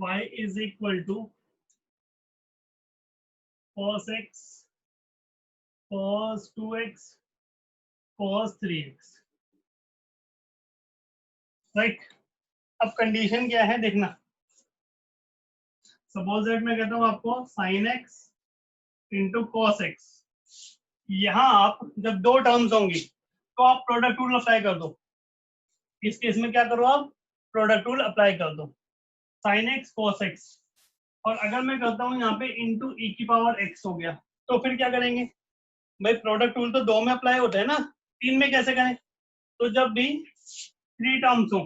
y is equal to cos x cos 2x cos 3x, right. अब condition क्या है देखना, सपोज दैट मैं कहता हूं आपको sin x into cos x, यहां आप जब दो टर्म्स होंगी तो आप प्रोडक्ट रूल अप्लाई कर दो। इस केस में क्या करो, आप प्रोडक्ट रूल अप्लाई कर दो, sin x cos x, और अगर मैं करता हूं यहाँ पे इंटू ई की पावर x हो गया, तो फिर क्या करेंगे भाई, प्रोडक्ट रूल तो दो में अप्लाई होता है ना, तीन में कैसे करें। तो जब भी थ्री टर्म्स हो,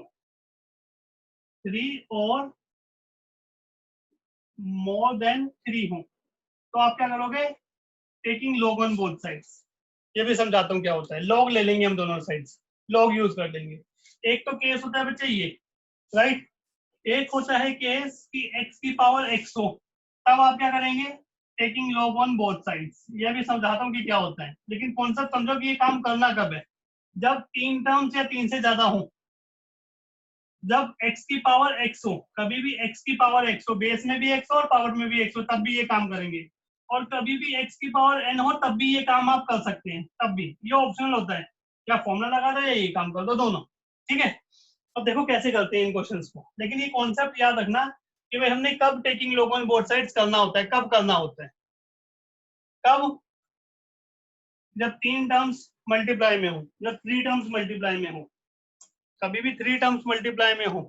थ्री और मोर देन थ्री हो, तो आप क्या करोगे, taking log on both sides. ये भी समझाता हूँ क्या होता है, लॉग ले लेंगे हम दोनों साइड्स, लॉग यूज कर लेंगे। एक तो केस होता है बच्चे ये, राइट, एक होता है केस कि x की पावर x हो, तब आप क्या करेंगे, taking log on both sides. ये भी समझाता हूँ कि क्या होता है, लेकिन कॉन्सेप्ट समझो कि ये काम करना कब है, जब तीन टर्म्स या तीन से ज्यादा हो। जब x की पावर x हो, कभी भी x की पावर x हो, बेस में भी x हो और पावर में भी x हो, तब भी ये काम करेंगे। और कभी भी x की पावर n हो, तब भी ये काम आप कर सकते हैं, तब भी ये ऑप्शनल होता है, क्या फॉर्मूला लगा दो या ये काम कर दो, दोनों, ठीक है। अब देखो कैसे करते हैं इन क्वेश्चंस को, लेकिन ये कॉन्सेप्ट याद रखना कि भाई हमने कब taking log on both sides करना होता है, कब करना होता है, कब, जब तीन टर्म्स मल्टीप्लाई में हो, जब थ्री टर्म्स मल्टीप्लाई में हो, कभी भी थ्री टर्म्स मल्टीप्लाई में हो,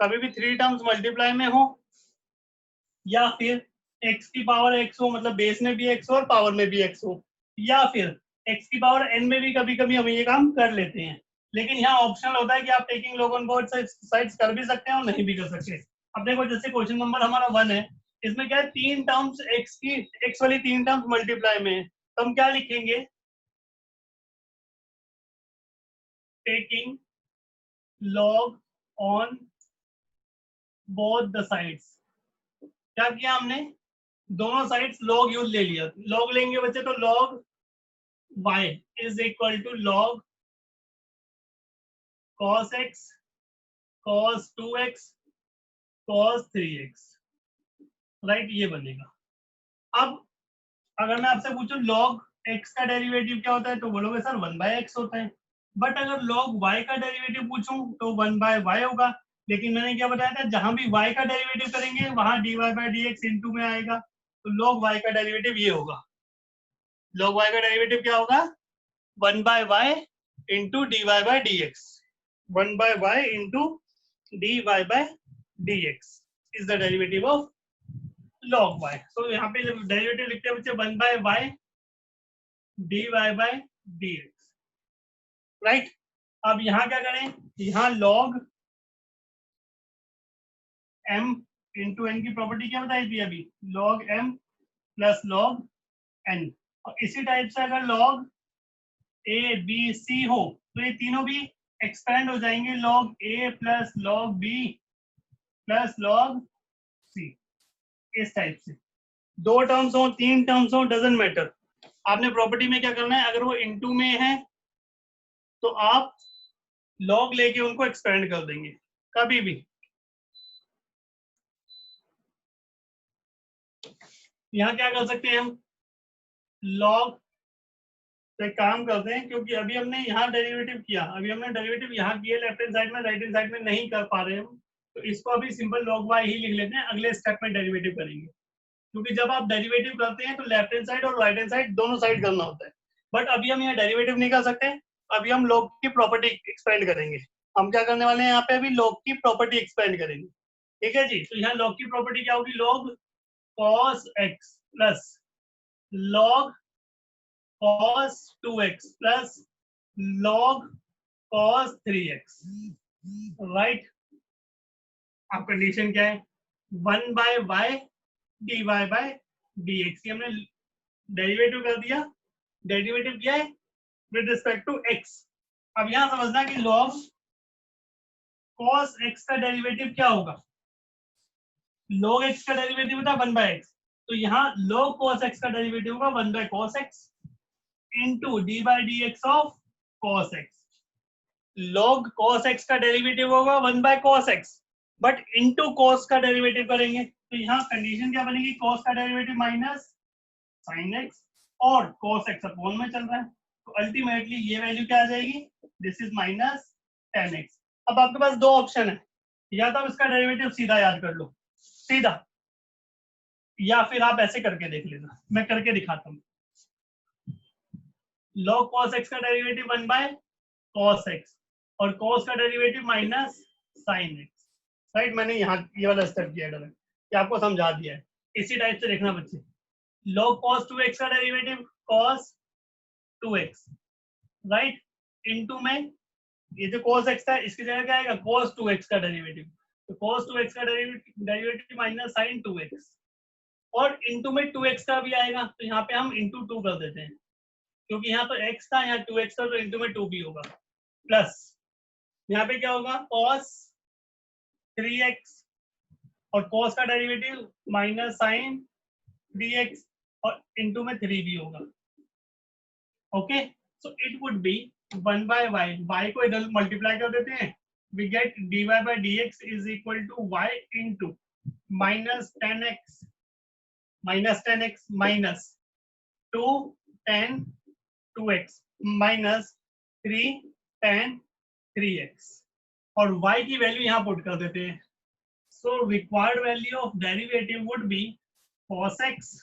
कभी भी थ्री टर्म्स मल्टीप्लाई में हो, या फिर x की पावर x हो, मतलब बेस में भी x हो और पावर में भी x हो, या फिर x की पावर n में भी कभी कभी हम ये काम कर लेते हैं। लेकिन यहाँ ऑप्शनल होता है कि आप taking log on both sides कर भी सकते हैं और नहीं भी कर सकते। अब देखो जैसे क्वेश्चन नंबर हमारा 1 है, इसमें क्या है, तीन टर्म्स x वाली तीन टर्म्स मल्टीप्लाई में है, तो हम क्या लिखेंगे, taking log on both the sides. क्या किया हमने, दोनों साइड्स लॉग यूज ले लिया, लॉग लेंगे बच्चे तो log y is equal to log cos x cos 2x cos 3x, right, ये बनेगा। अब अगर मैं आपसे पूछूं log x का डेरिवेटिव क्या होता है, तो बोलोगे सर 1/x होता है। बट अगर log y का डेरिवेटिव पूछूं तो 1/y होगा। लेकिन मैंने क्या बताया था, जहां भी y का डेरिवेटिव करेंगे वहां dy/dx इनटू में आएगा, तो log y का डेरिवेटिव ये होगा, log y का डेरिवेटिव क्या होगा, 1/y into dy/dx, 1/y into dy/dx is the derivative of log y. So यहाँ पे जब डेरिवेटिव लिखते हैं बच्चे 1/y dy/dx, राइट। अब यहाँ क्या करें, यहाँ log m इंटू n की प्रॉपर्टी क्या बताई थी अभी, log m plus log n, और इसी टाइप से अगर log a b c हो तो ये तीनों भी एक्सपेंड हो जाएंगे, log a plus log b plus log c, इस टाइप से। दो टर्म्स हो तीन टर्म्स हो, डजेंट मैटर, आपने प्रॉपर्टी में क्या करना है, अगर वो इनटू में है तो आप लॉग लेके उनको एक्सपेंड कर देंगे कभी भी। यहाँ क्या कर सकते हैं हम, लॉग पे काम करते हैं, क्योंकि अभी हमने यहाँ डेरिवेटिव किया, अभी हमने डेरिवेटिव यहाँ किया लेफ्ट हैंड साइड में, राइट हैंड साइड में नहीं कर पा रहे हम, तो इसको अभी सिंपल लॉग वाई ही लिख लेते हैं, अगले स्टेप में डेरिवेटिव करेंगे। क्योंकि जब आप डेरिवेटिव करते हैं तो लेफ्ट हैंड साइड और राइट हैंड साइड दोनों साइड करना होता है, बट अभी हम यहाँ डेरिवेटिव नहीं कर सकते, अभी हम लॉग की प्रॉपर्टी एक्सपेंड करेंगे। हम क्या करने वाले हैं यहाँ पे, अभी लॉग की प्रॉपर्टी एक्सपेंड करेंगे, ठीक है जी। तो यहाँ लॉग की प्रॉपर्टी क्या होगी, log cos x plus log cos 2x plus log cos 3x, right. अब कंडीशन क्या है, 1/y dy/dx, हमने डेरिवेटिव कर दिया, डेरिवेटिव किया है विद रिस्पेक्ट टू x। अब यहां समझना कि log cos x का डेरिवेटिव क्या होगा, log x का डेरिवेटिव होता है 1/x, तो यहाँ log cos x का डेरिवेटिव होगा 1/cos x into dy/dx of cos x, log cos x का डेरिवेटिव होगा 1/cos x, but into cos का डेरिवेटिव करेंगे तो यहाँ कंडीशन क्या बनेगी, cos का डेरिवेटिव माइनस sin x और cos x अपॉन में चल रहा है, तो अल्टीमेटली ये वैल्यू क्या आ जाएगी, this is minus tan x। अब आपके पास दो ऑप्शन है, या तो आप इसका डेरिवेटिव सीधा याद कर लो, सीधा, या फिर आप ऐसे करके देख लेना, मैं करके दिखाता हूँ। log cos x का डेरिवेटिव 1/cos x और cos का derivative minus sin x, right. मैंने यहाँ ये वाला स्टेप किया डायरेक्ट, ये आपको समझा दिया है। इसी टाइप से देखना बच्चे, log cos 2x का derivative cos 2x, right, into में ये जो cos x था इसकी जगह क्या आएगा, cos 2x का डेरिवेटिव, तो cos 2x का डेरिवेटिव माइनस sin 2x और इनटू में 2x का भी आएगा, तो यहाँ पे हम इनटू 2 कर देते हैं, क्योंकि यहाँ तो x था, यहाँ 2x था, तो इनटू में 2 भी होगा, प्लस यहाँ पे क्या होगा cos 3x और cos का डेरिवेटिव माइनस sin 3x और इनटू में 3 भी होगा। Okay, so it would B 1/y, y को इधर मल्टीप्लाई कर देते हैं, we get dy/dx is equal to y into minus 10x minus 2 tan 2x minus 3 tan 3x और y की वैल्यू यहाँ पुट कर देते हैं। So required value of derivative would be cos x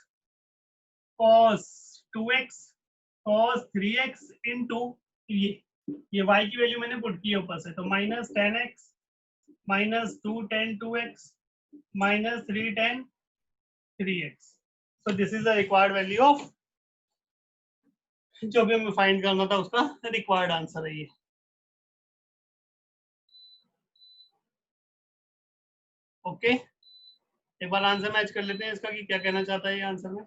cos 2x cos 3x into ये y की value मैंने put की है ऊपर से, तो minus 10x minus 2 tan 2x minus 3 tan 3x। So this is the required value of, जो भी हमें फाइंड करना था उसका रिक्वायर्ड आंसर है ये। ओके, एक बार आंसर मैच कर लेते हैं इसका कि क्या कहना चाहता है ये आंसर में।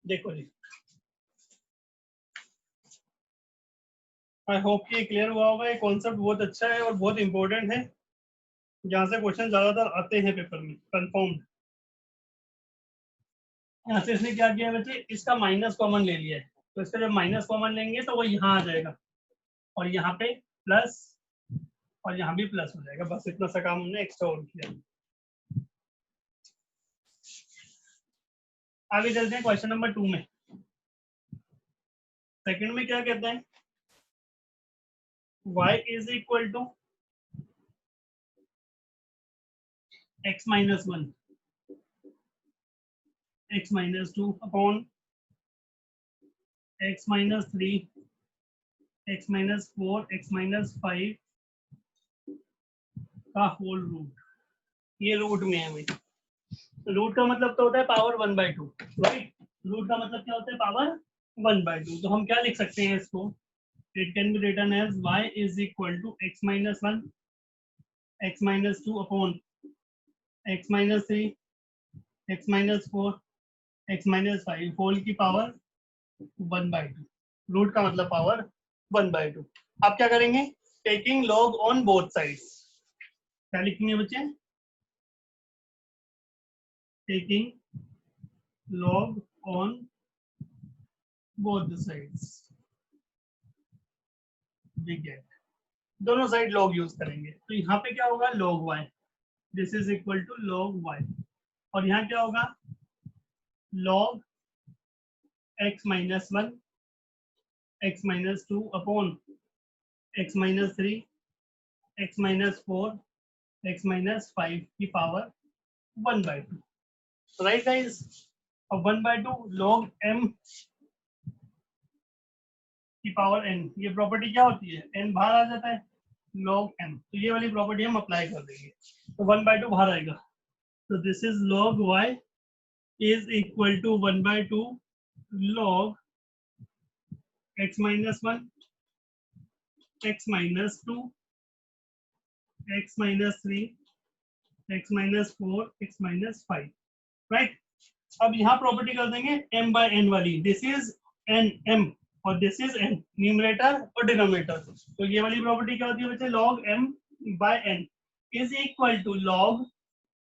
देखो जी, आई होप कि ये क्लियर हुआ होगा। ये कॉन्सेप्ट बहुत अच्छा है और बहुत इंपॉर्टेंट है, जहाँ से क्वेश्चन ज्यादातर आते हैं पेपर में कंफर्म्ड। यहाँ से इसने क्या किया बच्चे, इसका माइनस कॉमन ले लिया है, तो इसका जब माइनस कॉमन लेंगे तो वो यहाँ आ जाएगा और यहाँ पे प्लस और यहाँ भी प्लस हो जाएगा, बस इतना सा काम हमने एक्स्ट्रा और किया। आगे चलते हैं क्वेश्चन नंबर 2 में। सेकंड में क्या कहता है, y is equal to x minus 1 x minus 2 upon x minus 3 x minus 4 x minus 5 का होल रूट। ये रूट में है भाई, रूट का मतलब तो होता है पावर 1/2, राइट। रूट का मतलब क्या होता है, पावर 1/2। तो हम क्या लिख सकते हैं इसको, it can be written as y is equal to x minus 1 x minus 2 upon x minus 3 x minus 4 x minus 5 whole की पावर 1/2। रूट का मतलब पावर 1/2। आप क्या करेंगे, taking log on both sides. क्या लिखेंगे बच्चे, taking log on both sides, we get, दोनों साइड लॉग यूज करेंगे, तो यहाँ पे क्या होगा log y, this is equal to log y, और यहाँ क्या होगा log x minus 1 x minus 2 upon x minus 3 x minus 4 x minus 5 की पावर 1/2, राइट गाइस। और 1/2 log m की पावर n, ये प्रॉपर्टी क्या होती है, n बाहर आ जाता है log m, तो ये वाली प्रॉपर्टी हम अप्लाई कर देंगे, तो 1/2 बाहर आएगा, तो this is log y is equal to 1/2 log x minus 1 x minus 2 x minus 3 x minus 4 x minus 5, right. अब यहाँ प्रॉपर्टी कर देंगे m by n वाली, दिस इज n m और दिस इज n, न्यूमरेटर और denominator, तो ये वाली प्रॉपर्टी क्या होती है बच्चे, log m by n is equal to log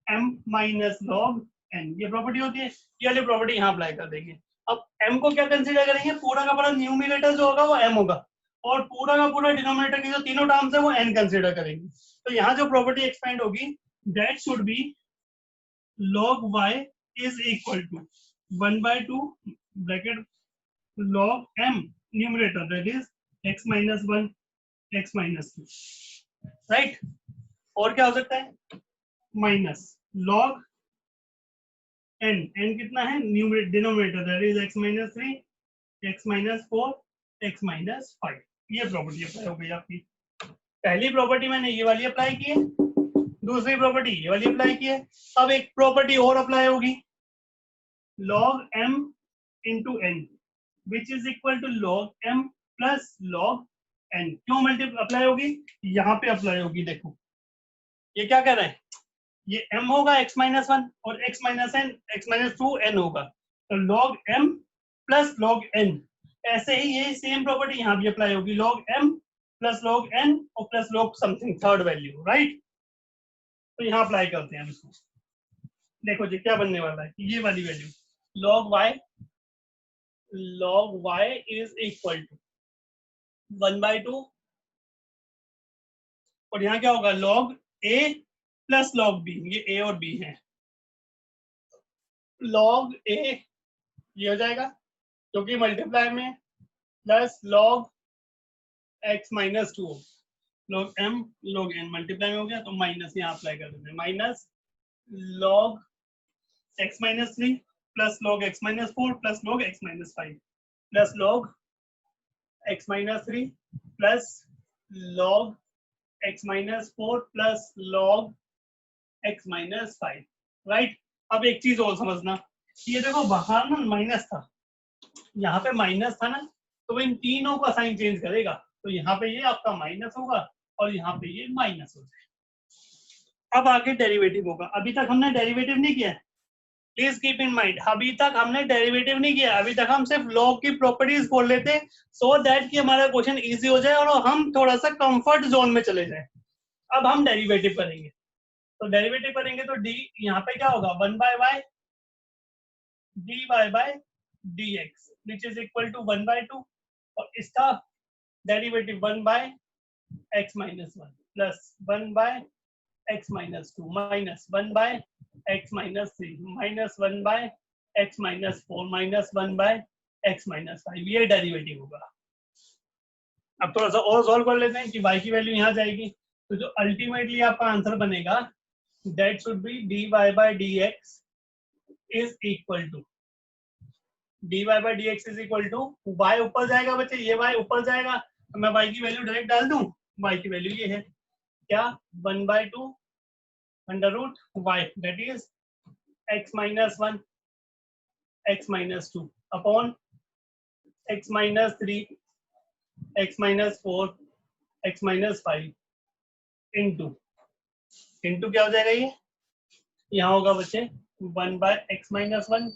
m minus log n, ये प्रॉपर्टी होती है। ये वाली प्रॉपर्टी यहाँ अप्लाई कर देंगे। अब m को क्या कंसीडर करेंगे, पूरा का पूरा न्यूमरेटर जो होगा वो m होगा और पूरा का पूरा डिनोमिनेटर की जो तीनों टर्म्स है वो n कंसीडर करेंगे। तो यहाँ जो प्रॉपर्टी एक्सपेंड होगी that should be log y is equal to 1/2 bracket log m numerator that is x minus 1 x minus 2 right. और क्या हो सकता है माइनस log n, n कितना है denominator that is x minus 3 x minus 4 x minus 5। ये property apply हो गई आपकी। पहली प्रॉपर्टी मैंने ये वाली अप्लाई की है, दूसरी प्रॉपर्टी ये वाली अप्लाई की है। अब एक प्रॉपर्टी और अप्लाई होगी log m into n which is equal to log m plus log n। क्यों मल्टीप्लाई अप्लाई होगी, यहाँ पे अप्लाई होगी। देखो ये क्या कह रहा है, ये m होगा x minus 1 और x minus n x minus 2 n होगा, तो log m plus log n। ऐसे ही ये सेम प्रॉपर्टी यहाँ भी अप्लाई होगी log m plus log n और plus log something third value, right. तो यहाँ अप्लाई करते हैं इसको। देखो जी क्या बनने वाला है, ये वाली value log y is equal to 1/2 और यहाँ क्या होगा log a plus log b, ये a और b है। log a ये हो जाएगा क्योंकि मल्टीप्लाई में plus log x minus 2 log m log n multiply में हो गया तो माइनस यहाँ अप्लाई कर देते हैं, minus log x minus 3 plus log x minus 4 plus log x minus 5 plus log x minus 3 plus log x minus 4 plus log x minus 5, right. अब एक चीज और समझना, ये देखो बाहर ना माइनस था, यहाँ पे माइनस था ना, तो इन तीनों का साइन चेंज करेगा, तो यहाँ पे ये आपका माइनस होगा और यहाँ पे ये माइनस हो जाएगा। अब आगे डेरिवेटिव होगा। अभी तक हमने डेरिवेटिव नहीं किया, प्लीज कीप इन माइंड, अभी तक हमने डेरिवेटिव नहीं किया। अभी तक हम सिर्फ लॉग की प्रॉपर्टीज बोल लेते सो दैट कि हमारा क्वेश्चन इजी हो जाए और हम थोड़ा सा कंफर्ट जोन में चले जाए। अब हम डेरिवेटिव करेंगे, तो डेरिवेटिव करेंगे तो डी यहाँ पे क्या होगा 1/y dy by dx which is equal to 1/2 और इसका derivative 1/x minus 1 plus 1/x minus 2 minus 1/x minus 3 minus 1/x minus 4 minus 1/x minus 5, ये डेरिवेटिव होगा। अब थोड़ा सा और सॉल्व कर लेते हैं कि y की वैल्यू यहाँ जाएगी, तो जो अल्टीमेटली आपका आंसर बनेगा that should be dy by dx is equal to dy by dx is equal to y ऊपर जाएगा बच्चे, ये y ऊपर जाएगा तो मैं y की वैल्यू डायरेक्ट डाल दूं। y की वैल्यू ये है क्या 1/2 under root y that is x minus 1 x minus 2 upon x minus 3 x minus 4 x minus 5 into क्या हो जाएगा, ये यहाँ होगा बच्चे 1/x minus 1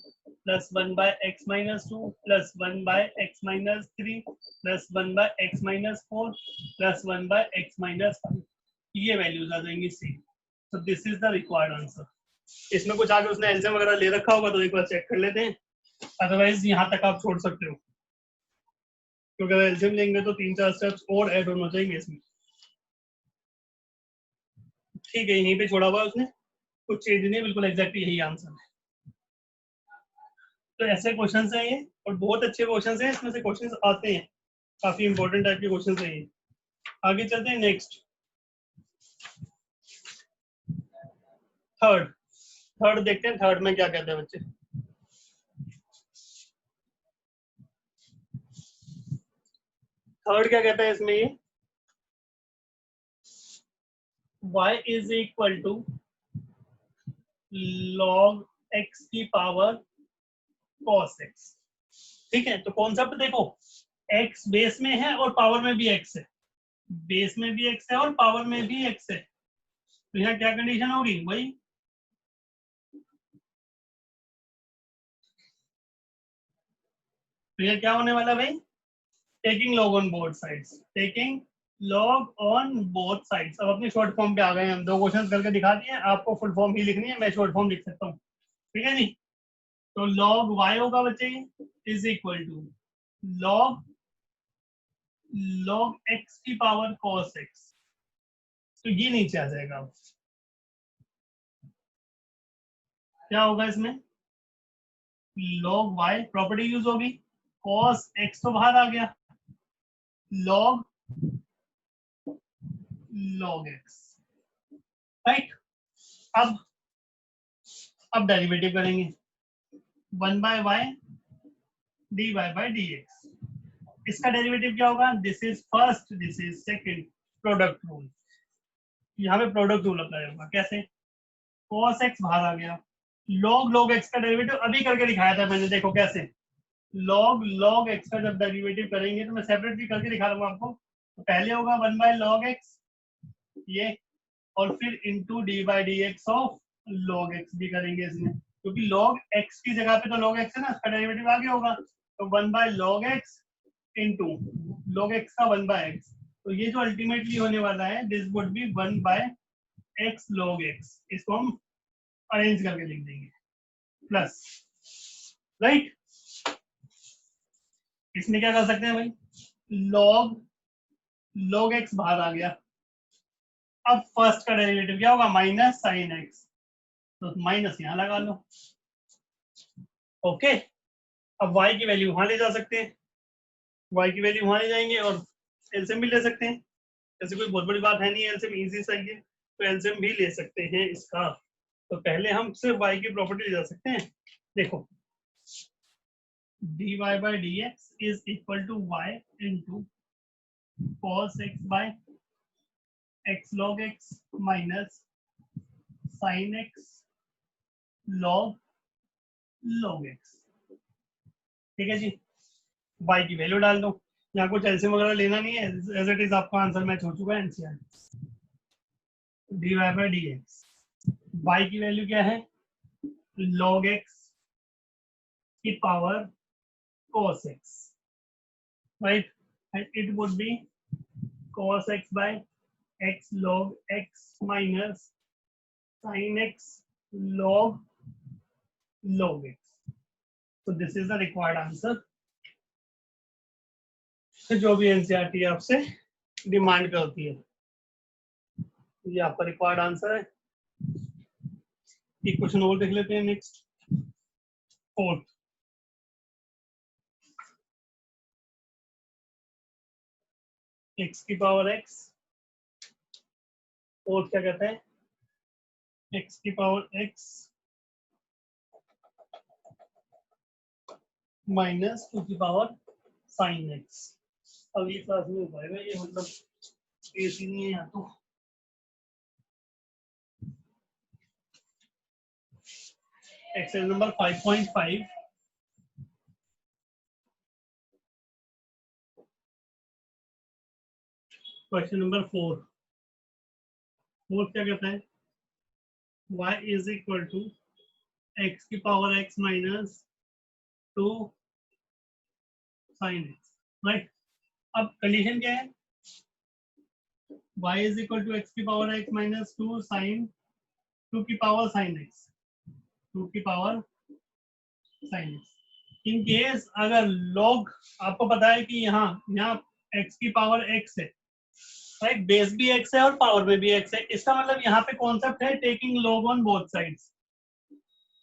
plus 1/x minus 2 plus 1/x minus 3 plus 1/x minus 4 plus 1/x minus 5, ये values आ जाएंगी same. तो this is the required answer. इसमें कुछ आगे उसने एलसीएम वगैरह ले रखा होगा तो एक बार चेक कर लेते हैं, अदरवाइज यहाँ तक आप छोड़ सकते हो क्योंकि अगर एलसीएम लेंगे तो 3-4 स्टेप्स और ऐड होना चाहिए इसमें। ठीक है, यहीं पे छोड़ा हुआ है उसने, कुछ चेंज नहीं, बिल्कुल एग्जैक्टली यही आंसर है। तो ऐसे क्वेश्चंस हैं ये और बहुत अच्छे क्वेश्चंस हैं, इसमें से क्वेश्चंस आते हैं, काफी इंपॉर्टेंट टाइप के क्वेश्चंस हैं ये। आगे चलते हैं नेक्स्ट, थर्ड देखते हैं, थर्ड में क्या कहते हैं बच्चे। थर्ड क्या कहता है इसमें, ये y is equal to log x की पावर cos x। ठीक है, तो कॉन्सेप्ट देखो, x बेस में है और पावर में भी x है, बेस में भी x है और पावर में भी x है, तो यहाँ क्या कंडीशन होगी भाई, तो यहाँ क्या होने वाला भाई, taking log on both sides, taking log on both sides. अब अपनी शॉर्ट फॉर्म पे आ गए हैं हम, 2 क्वेश्चन करके दिखा दिए, आपको फुल फॉर्म ही लिखनी है, मैं शॉर्ट फॉर्म लिख सकता हूँ, ठीक है जी। तो log y होगा बच्चे is equal to log x की पावर cos x। तो ये नीचे आ जाएगा। क्या होगा इसमें, log y प्रॉपर्टी यूज होगी, cos x तो बाहर आ गया, log x, राइट। अब डेरिवेटिव करेंगे, 1/y dy by dx। इसका डेरिवेटिव क्या होगा, this is first, this is second, product rule. यहाँ पे प्रोडक्ट रूल अप्लाई होगा। कैसे, cos x बाहर आ गया, log x का डेरिवेटिव अभी करके दिखाया था मैंने, देखो कैसे log x का जब डेरिवेटिव करेंगे तो मैं सेपरेटली करके दिखा दूंगा आपको। तो पहले होगा 1/log x ये, और फिर into D by D x of log x भी करेंगे इसमें, क्योंकि log x की जगह पे तो log x है ना, इसका डेरिवेटिव आगे होगा। तो 1/log x into log x का 1/x, तो ये जो अल्टीमेटली होने वाला है this would B 1/x log x। इसको हम अरेंज करके लिख देंगे प्लस, राइट। इसमें क्या कर सकते हैं भाई, log x बाहर आ गया, अब फर्स्ट का डेरिवेटिव क्या होगा, माइनस साइन x, तो माइनस यहां लगा लो। ओके, अब y की वैल्यू वहां ले जा सकते हैं, y की वैल्यू वहां ले जाएंगे और एलसीएम भी ले सकते हैं। ऐसे कोई बहुत बड़ी बात है नहीं, एलसीएम इजी सा है, तो एलसीएम भी ले सकते हैं इसका। तो पहले हम सिर्फ y की प्रॉपर्टी ले जा सकते हैं। देखो dy by dx is equal to y into cos x by x log x minus sin x log x। ठीक है जी, y की वैल्यू डाल दो, यहाँ कुछ एलसीएम वगैरह लेना नहीं है, एज इट इज आपका आंसर मैच हो चुका है NCR. dy by dx, y की वैल्यू क्या है, log x की power cos x, right, and it would be cos x by x log x minus sin x log x। So this is the required answer, जो भी NCERT आपसे demand करती है, ये आपका रिक्वायर्ड आंसर है। एक क्वेश्चन और देख लेते हैं, नेक्स्ट फोर्थ। x की पावर x, फोर्थ क्या कहते हैं, x की पावर x माइनस 2 की पावर साइन x। अगली क्लास में हो पाएगा ये, मतलब केस ही नहीं है यहाँ तो। Exercise number 5.5, question number 4। Fourth क्या कहता है, y is equal to x की power x minus 2 sine x, right. अब कंडीशन क्या है, y is equal to x की पावर x माइनस 2 साइन 2 की पावर साइन x, 2 की power sine x। In case अगर log, आपको पता है कि यहाँ x की पावर x है, राइट, बेस भी x है और पावर में भी x है, इसका मतलब यहाँ पे कॉन्सेप्ट है taking log on both sides,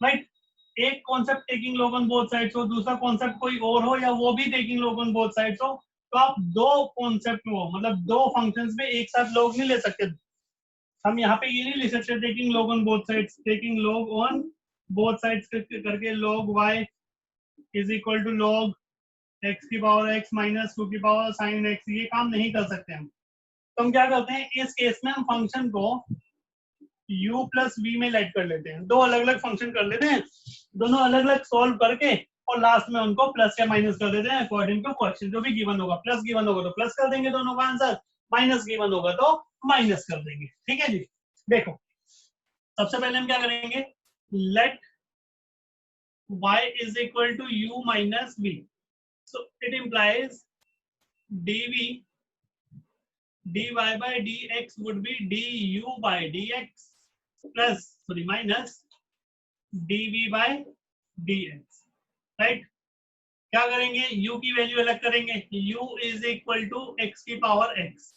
right. एक concept taking log on both sides हो, दूसरा कॉन्सेप्ट कोई और हो, या वो भी taking log on both sides हो, तो आप दो कॉन्सेप्ट हो, मतलब दो फंक्शंस में एक साथ लॉग नहीं ले सकते। हम यहाँ पे ये नहीं लिख सकते taking log on both sides, taking log on both sides करके log y is equal to log x की पावर x माइनस 2 की पावर साइन x, ये काम नहीं कर सकते हम। तो हम क्या करते हैं, इस केस में हम फंक्शन को u प्लस v में लेट कर लेते हैं, दो अलग अलग फंक्शन कर लेते हैं, दोनों अलग अलग सॉल्व करके और लास्ट में उनको प्लस या माइनस कर देते हैं अकॉर्डिंग टू क्वेश्चन। जो भी गिवन होगा, प्लस गिवन होगा तो प्लस कर देंगे दोनों का आंसर, माइनस गिवन होगा तो माइनस कर देंगे। ठीक है जी, देखो सबसे पहले हम क्या करेंगे, late y is equal to u minus v, so it implies dv dy by dx would be du by dx plus, sorry, minus dv by dx, right. क्या करेंगे, u की वैल्यू अलग करेंगे, u is equal to x की power x,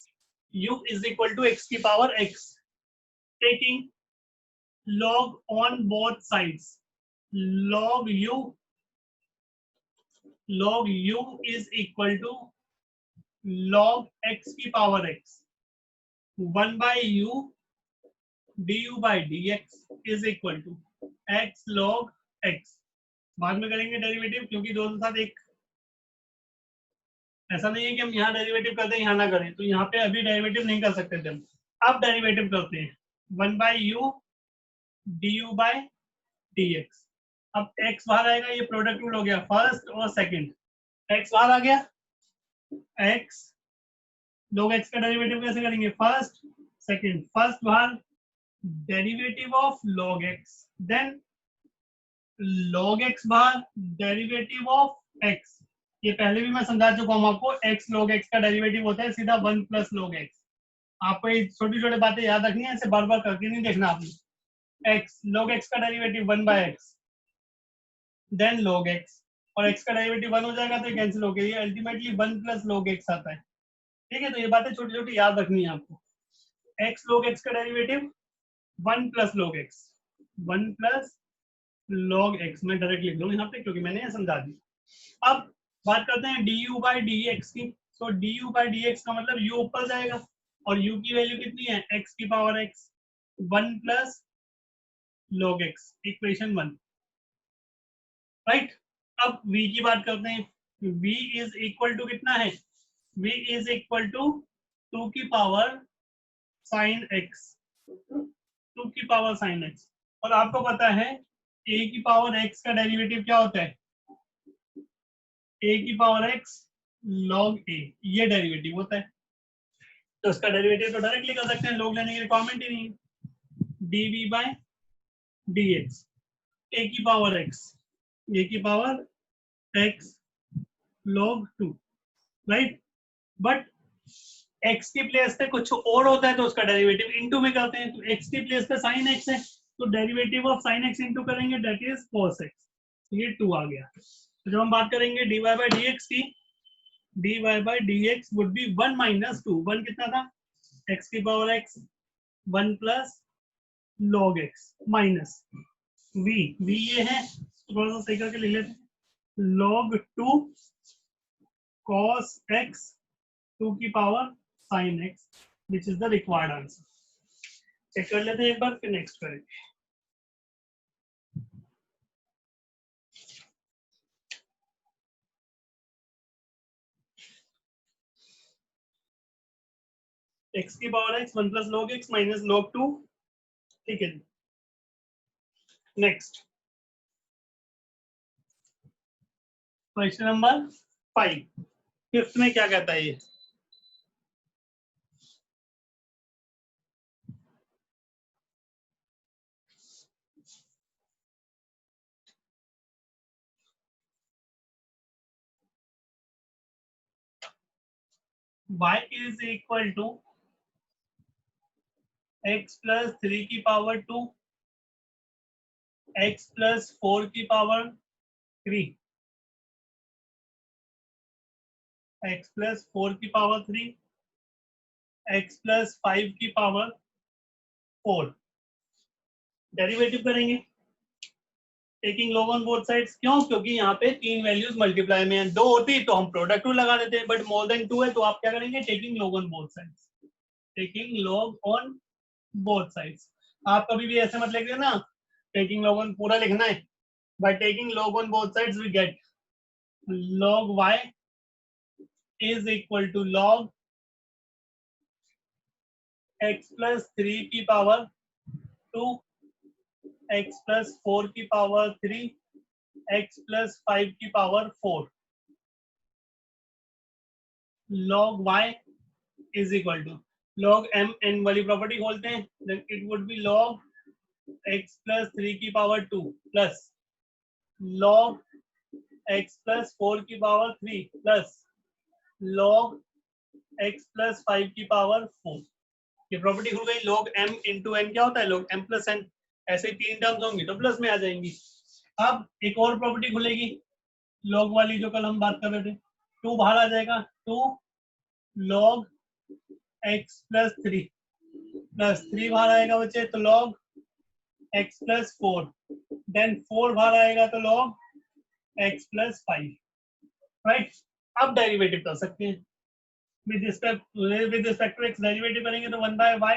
u is equal to x की power x, taking log on both sides, log u is equal to log x की power x, 1 by u du by dx is equal to x log x। बाद में करेंगे derivative, क्योंकि दोनों के साथ एक, ऐसा नहीं है कि हम यहाँ डेरिवेटिव करते हैं यहाँ ना करें, तो यहाँ पे अभी डेरिवेटिव नहीं कर सकते थे हम, अब डेरिवेटिव करते हैं, 1 by u du by dx। अब x बाहर आएगा, ये प्रोडक्ट रूल हो गया फर्स्ट और सेकंड, x बाहर आ गया, x log x का डेरिवेटिव कैसे करेंगे, फर्स्ट सेकंड, फर्स्ट बाहर, derivative of log x, then log x बाहर, डेरिवेटिव ऑफ x। ये पहले भी मैं समझा चुका हूँ आपको, x log x का डेरिवेटिव होता है सीधा 1 प्लस log x। आपको ये छोटी छोटी बातें याद रखनी है, ऐसे बार बार करके नहीं देखना आपने। x log x का derivative 1 by x, then log x, और x का डेरिवेटिव 1 हो जाएगा तो कैंसिल हो गया, ये अल्टीमेटली 1 प्लस log x आता है, ठीक है। तो ये बातें छोटी छोटी याद रखनी है आपको। x log x का derivative 1 plus log x, 1 plus log x, मैं डायरेक्ट लिख लूँ यहाँ पे क्योंकि मैंने ये समझा दी। अब बात करते हैं du by dx की, तो du by dx का मतलब u ऊपर जाएगा, और u की वैल्यू कितनी है, x की power x, 1 plus log x, equation 1, right. अब v की बात करते हैं, v इज इक्वल टू कितना है, v इज इक्वल टू 2 की पावर साइन x, 2 की पावर साइन x, और आपको पता है a की पावर x का डेरिवेटिव क्या होता है, a की पावर x log a, ये डेरिवेटिव होता है, तो उसका डेरिवेटिव तो डायरेक्टली कर सकते हैं, log लेने की रिक्वायरमेंट ही नहीं है। dv by dx, a की पावर x, a की power x log 2, right. But x की प्लेस पे कुछ और होता है तो उसका डेरिवेटिव इनटू में करते हैं, तो x की प्लेस पे sin x है, तो derivative of sin x into करेंगे, दैट इज cos x, ये 2 आ गया। तो जब हम बात करेंगे dy by dx की, dy by dx would be 1 minus 2, 1 कितना था, x की power x, 1 plus log x minus v ये है, तो थोड़ा सा सही करके लिख लेते हैं, log 2 cos x 2 की power sin x, which is the required answer। Check कर लेते हैं एक बार, फिर नेक्स्ट करेंगे। x की power x 1 plus log x minus log 2, ठीक है। नेक्स्ट क्वेश्चन नंबर 5, फिफ्थ में क्या कहता है ये, y is equal to x plus 3 की पावर 2, x plus 4 की पावर 3, x plus 4 की पावर 3, x plus 5 की पावर 4, डेरिवेटिव करेंगे taking log on both sides। क्यों, क्योंकि यहाँ पे 3 वैल्यूज मल्टीप्लाई में है, 2 होती तो हम प्रोडक्ट रूल लगा देते, बट मोर देन 2 है तो आप क्या करेंगे, taking log on both sides, taking log on both sides। आप कभी भी ऐसे मत लिख देना टेकिंग log on पूरा लिखना है, by taking log on both sides we get log y is equal to log x plus 3 की पावर 2, x plus 4 की पावर 3, x plus 5 की power 4, log y is equal to log m n वाली property खोलते हैं, then it would be log x plus 3 की power 2 plus log x plus 4 की power 3 plus log x plus 5 की power 4। ये property खुल गई। log m into n क्या होता है, log m plus n, ऐसे 3 टर्म्स होंगी तो प्लस में आ जाएंगी, अब एक और प्रॉपर्टी खुलेगी लॉग वाली जो कल हम बात कर रहे थे, 2 बाहर आ जाएगा, 2 log x प्लस 3 प्लस 3 बाहर आएगा बच्चे तो log x प्लस 4, देन 4 बाहर आएगा तो log x प्लस 5, राइट। अब डेरिवेटिव कर सकते हैं with respect to x, derivative करेंगे तो 1 by y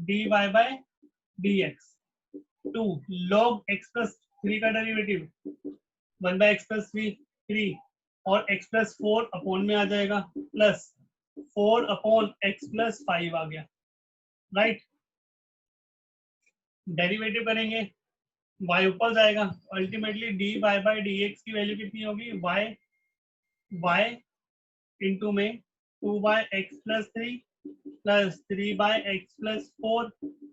dy by dx, 2 log x plus 3 का डेरिवेटिव 1 बाय x प्लस 3 और x प्लस 4 अपॉन में आ जाएगा प्लस 4 अपॉन x प्लस 5 आ गया, राइट। डेरिवेटिव करेंगे y ऊपर जाएगा, अल्टीमेटली dy बाय dx की वैल्यू कितनी होगी, y इंटू में 2 by x plus 3 plus 3 by x plus 4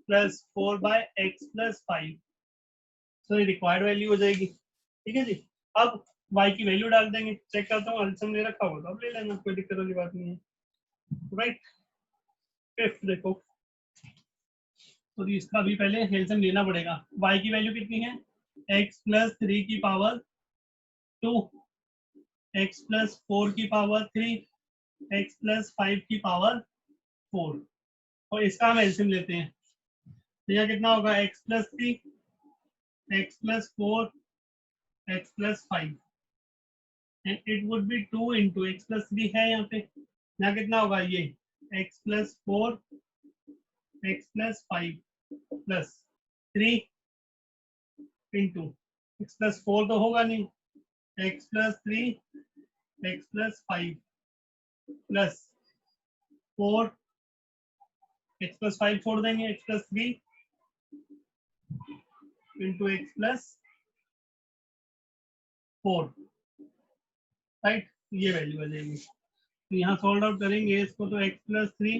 plus 4 by x plus 5, so ये रिक्वायर्ड वैल्यू हो जाएगी, ठीक है जी। अब y की वैल्यू डाल देंगे, चेक करता हूँ अल्सम ले रखा होगा तो अब ले लेना, कोई दिक्कत वाली बात नहीं है, राइट। फिफ्थ देखो, तो इसका भी पहले एलसीएम लेना पड़ेगा, y की वैल्यू कितनी है, x प्लस 3 की पावर 2, x प्लस 4 की पावर 3, x प्लस 5 की पावर 4, और इसका हम एलसीएम लेते हैं, तो यह कितना होगा, x plus 3, x plus 4, x plus 5, and it would B 2 into x plus 3 है यहाँ पे, यहाँ कितना होगा ये x plus 4, x plus 5 plus 3 into x plus 4 तो होगा नहीं, x plus 3, x plus 5 plus 4, x plus 5 छोड़ देंगे, x plus 3 into x plus 4, right, ये वैल्यू आ जाएगी। तो यहाँ सोल्व आउट करेंगे इसको, तो x प्लस 3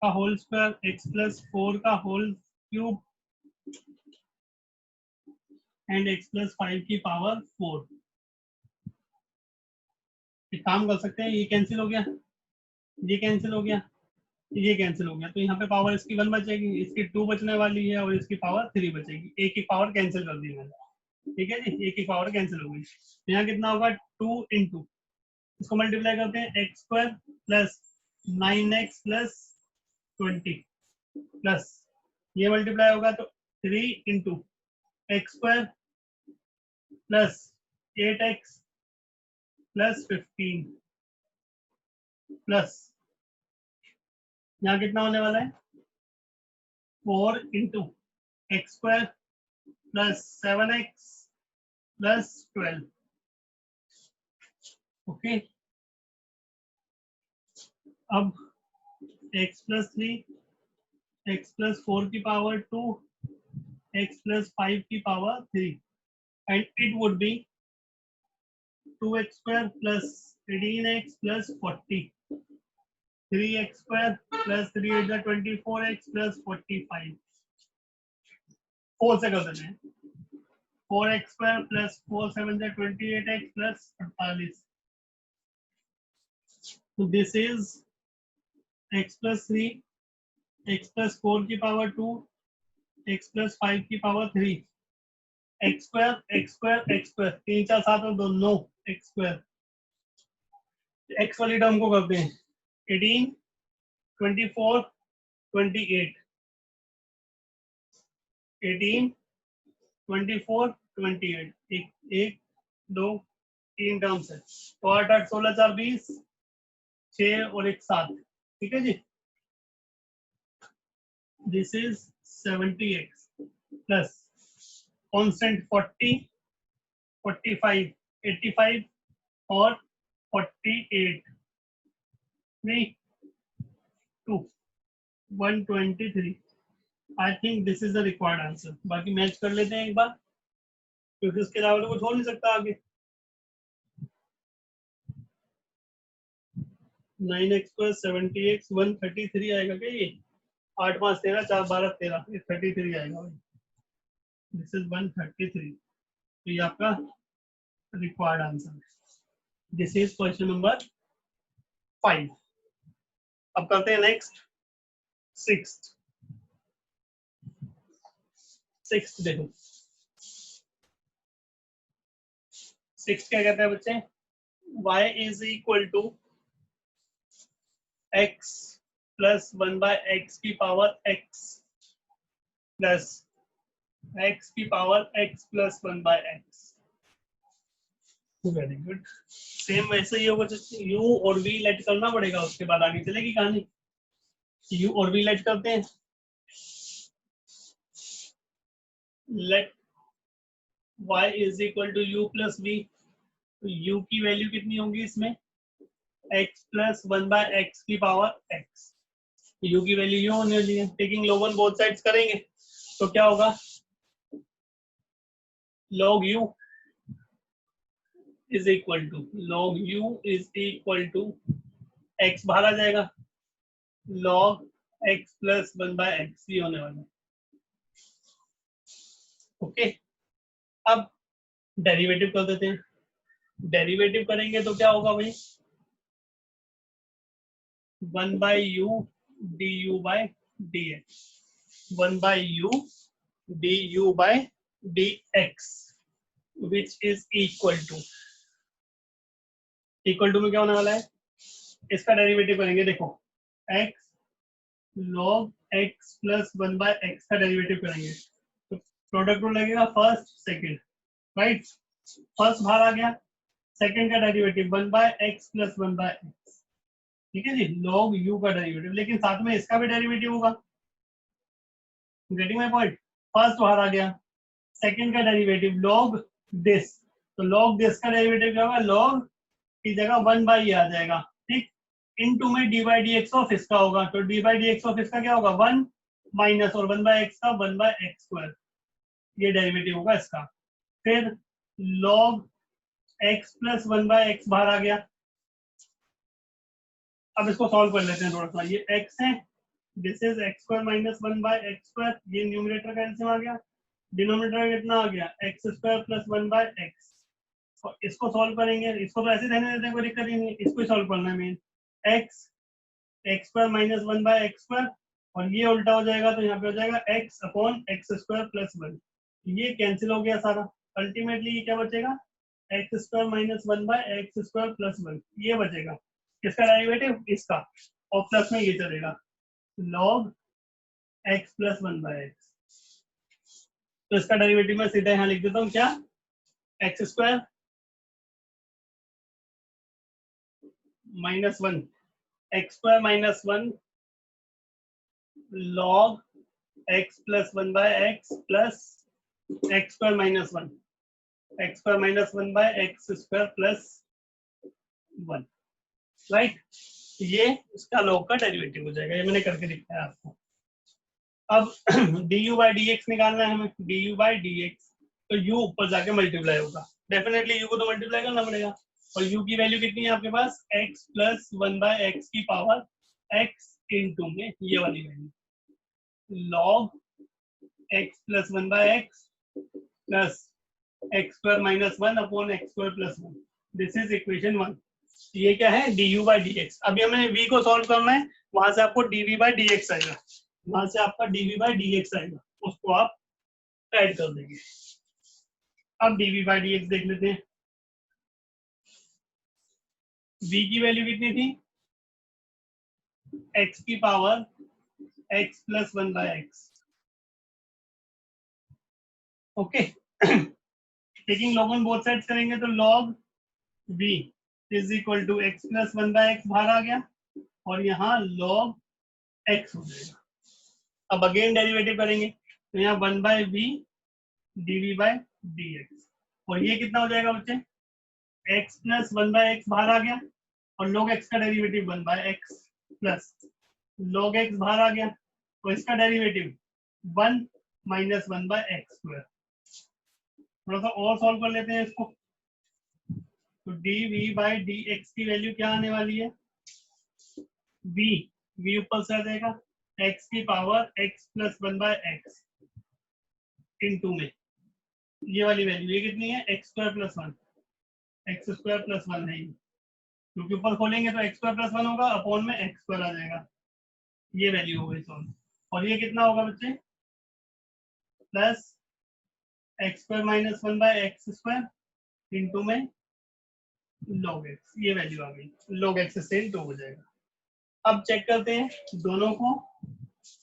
का होल स्क्वायर, x प्लस 4 का whole cube and x plus 5 की पावर 4। एक काम कर सकते हैं, ये कैंसिल हो गया, ये कैंसिल हो गया, ये कैंसिल हो गया, तो यहाँ पे पावर इसकी 1 बचेगी, इसकी 2 बचने वाली है और इसकी पावर 3 बचेगी, एक एक पावर कैंसिल कर दी मैंने, ठीक है जी, एक एक पावर कैंसिल हो गई। तो यहाँ कितना होगा, 2 इंटू इसको मल्टीप्लाई करते हैं, x square plus 9x plus 20 plus ये मल्टीप्लाई होगा तो 3 into x square plus 8x plus 15 plus यहाँ कितना होने वाला है, 4 into x square plus 7x plus 12, okay. अब x प्लस 3, x प्लस 4 की पावर 2, x प्लस 5 की power 3, and it would B 2x square plus 18x plus 40, 3x square plus 3 8 24x plus 45, 4 से कर देते हैं, 4x square plus 4 7 28x plus 48, तो this is x plus 3, x plus 4 की power 2, x plus 5 की power 3, x square x square x square 3 4 7 और 2 9 x square, x वाली term को करते हैं 18 24 28, 18 24 28, एक 2 3 टर्म्स है, तो 8 8 16 4 20, 6 और 1 7, ठीक है जी। This is 70x plus constant 40 45 85 और 48, 3 2 123, I think this is the required answer. बाकी मैच कर लेते हैं एक बार, क्योंकि उसके अलावा तो कुछ हो नहीं सकता आगे। 9x पर 70x 133 आएगा क्या ये, 8 5 13 4 12 13, ये 33 आएगा भाई, दिस इज 133, तो ये आपका रिक्वायर्ड आंसर है। This is question number 5। अब करते हैं नेक्स्ट, सिक्स्थ देखो, सिक्स क्या कहता है बच्चे, y is equal to x plus 1/x की पावर x प्लस x की power x plus 1/x। Very good. Same वैसे ही होगा, u और v लेट करना पड़ेगा, उसके बाद आगे चलेगी कहानी। u और v लेट करते हैं। Let y is equal to u plus v, तो u की वैल्यू कितनी होगी इसमें, x प्लस 1/x की पावर x। u की वैल्यू यू होने वाली है, taking log on both sides करेंगे तो क्या होगा, log u is equal to x बाहर आ जाएगा, log x प्लस 1/x ये होने वाला है। ओके, अब डेरिवेटिव कर देते हैं। डेरिवेटिव करेंगे तो क्या होगा भाई, 1/u du by dx, 1/u du by dx which is equal to में क्या होने वाला है, इसका डेरिवेटिव करेंगे, देखो x log x plus 1/x का डेरिवेटिव करेंगे तो प्रोडक्ट रूल लगेगा फर्स्ट सेकंड, राइट। फर्स्ट बाहर आ गया, सेकंड का डेरिवेटिव 1/x प्लस 1/x, ठीक है जी, log u का डेरिवेटिव, लेकिन साथ में इसका भी डेरिवेटिव होगा। गेटिंग माय पॉइंट, फर्स्ट बाहर आ गया, सेकंड का डेरिवेटिव log दिस, तो log दिस का डेरिवेटिव क्या होगा, log की जगह 1/e आ जाएगा, ठीक। इनटू में D by D x of इसका होगा, तो D by D x of इसका क्या होगा, 1 माइनस और 1/x का 1/x², ये डेरिवेटिव होगा इसका। फिर log x प्लस 1/x बाहर आ गया। अब इसको सॉल्व कर लेते हैं थोड़ा सा, ये x है, this is x² minus 1/x², ये न्यूमरेटर का एलसीएम आ गया, डिनोमिनेटर कितना आ गया, x² प्लस 1/x, और इसको सॉल्व करेंगे, इसको तो ऐसे रहने देते हैं, कोई दिक्कत ही नहीं, इसको ही सॉल्व करना है मेन, x² माइनस 1/x², और ये उल्टा हो जाएगा तो यहाँ पे हो जाएगा x अपॉन x² प्लस 1, ये कैंसिल हो गया सारा, अल्टीमेटली ये क्या बचेगा, x² माइनस 1/x² प्लस 1, ये बचेगा, किसका डेरिवेटिव, इसका, और प्लस में ये चलेगा log x प्लस 1/x, तो इसका डेरिवेटिव मैं सीधा यहाँ लिख देता हूँ, क्या, x² minus 1, x² minus 1 log x plus 1/x plus x² minus 1, x² minus 1/x² plus 1, right. ये इसका log का डेरिवेटिव हो जाएगा, ये मैंने करके दिखाया आपको। अब du by dx निकालना है हमें, du by dx, तो u ऊपर जाके मल्टीप्लाई होगा, डेफिनेटली u को तो मल्टीप्लाई करना पड़ेगा, और u की वैल्यू कितनी है आपके पास, x प्लस 1/x की पावर x इनटू में ये वाली value, log x plus 1/x plus x² minus 1 upon x² plus 1, this is equation 1। ये क्या है, du by dx। अभी हमें v को सॉल्व करना है, वहां से आपको dv by dx आएगा, वहां से आपका dv by dx आएगा, उसको आप ऐड कर देंगे। अब dv by dx देख लेते हैं, v की वैल्यू कितनी थी, x की power x plus 1/x, okay. Taking log on both sides करेंगे तो log v is equal to x plus 1/x बाहर आ गया, और यहाँ log x हो जाएगा। अब अगेन डेरिवेटिव करेंगे तो यहाँ 1/v dv by dx, और ये कितना हो जाएगा बच्चे, x प्लस 1/x बाहर आ गया, और log x का derivative 1/x plus log x बाहर आ गया, तो इसका डेरिवेटिव 1 माइनस 1/x²। थोड़ा सा और सॉल्व कर लेते हैं इसको, तो dv by dx की वैल्यू क्या आने वाली है, v ऊपर से आ जाएगा, x की power x plus 1/x into में ये वाली वैल्यू, ये कितनी है, x² प्लस 1, x² प्लस 1 है, क्योंकि ऊपर खोलेंगे तो x² प्लस 1 होगा, अपॉन में x² आ जाएगा, ये वैल्यू हो गई सॉल्व, और ये कितना होगा बच्चे, plus x² minus 1/x² into में log x, ये वैल्यू आ गई, log x से 2 हो जाएगा। अब चेक करते हैं, दोनों को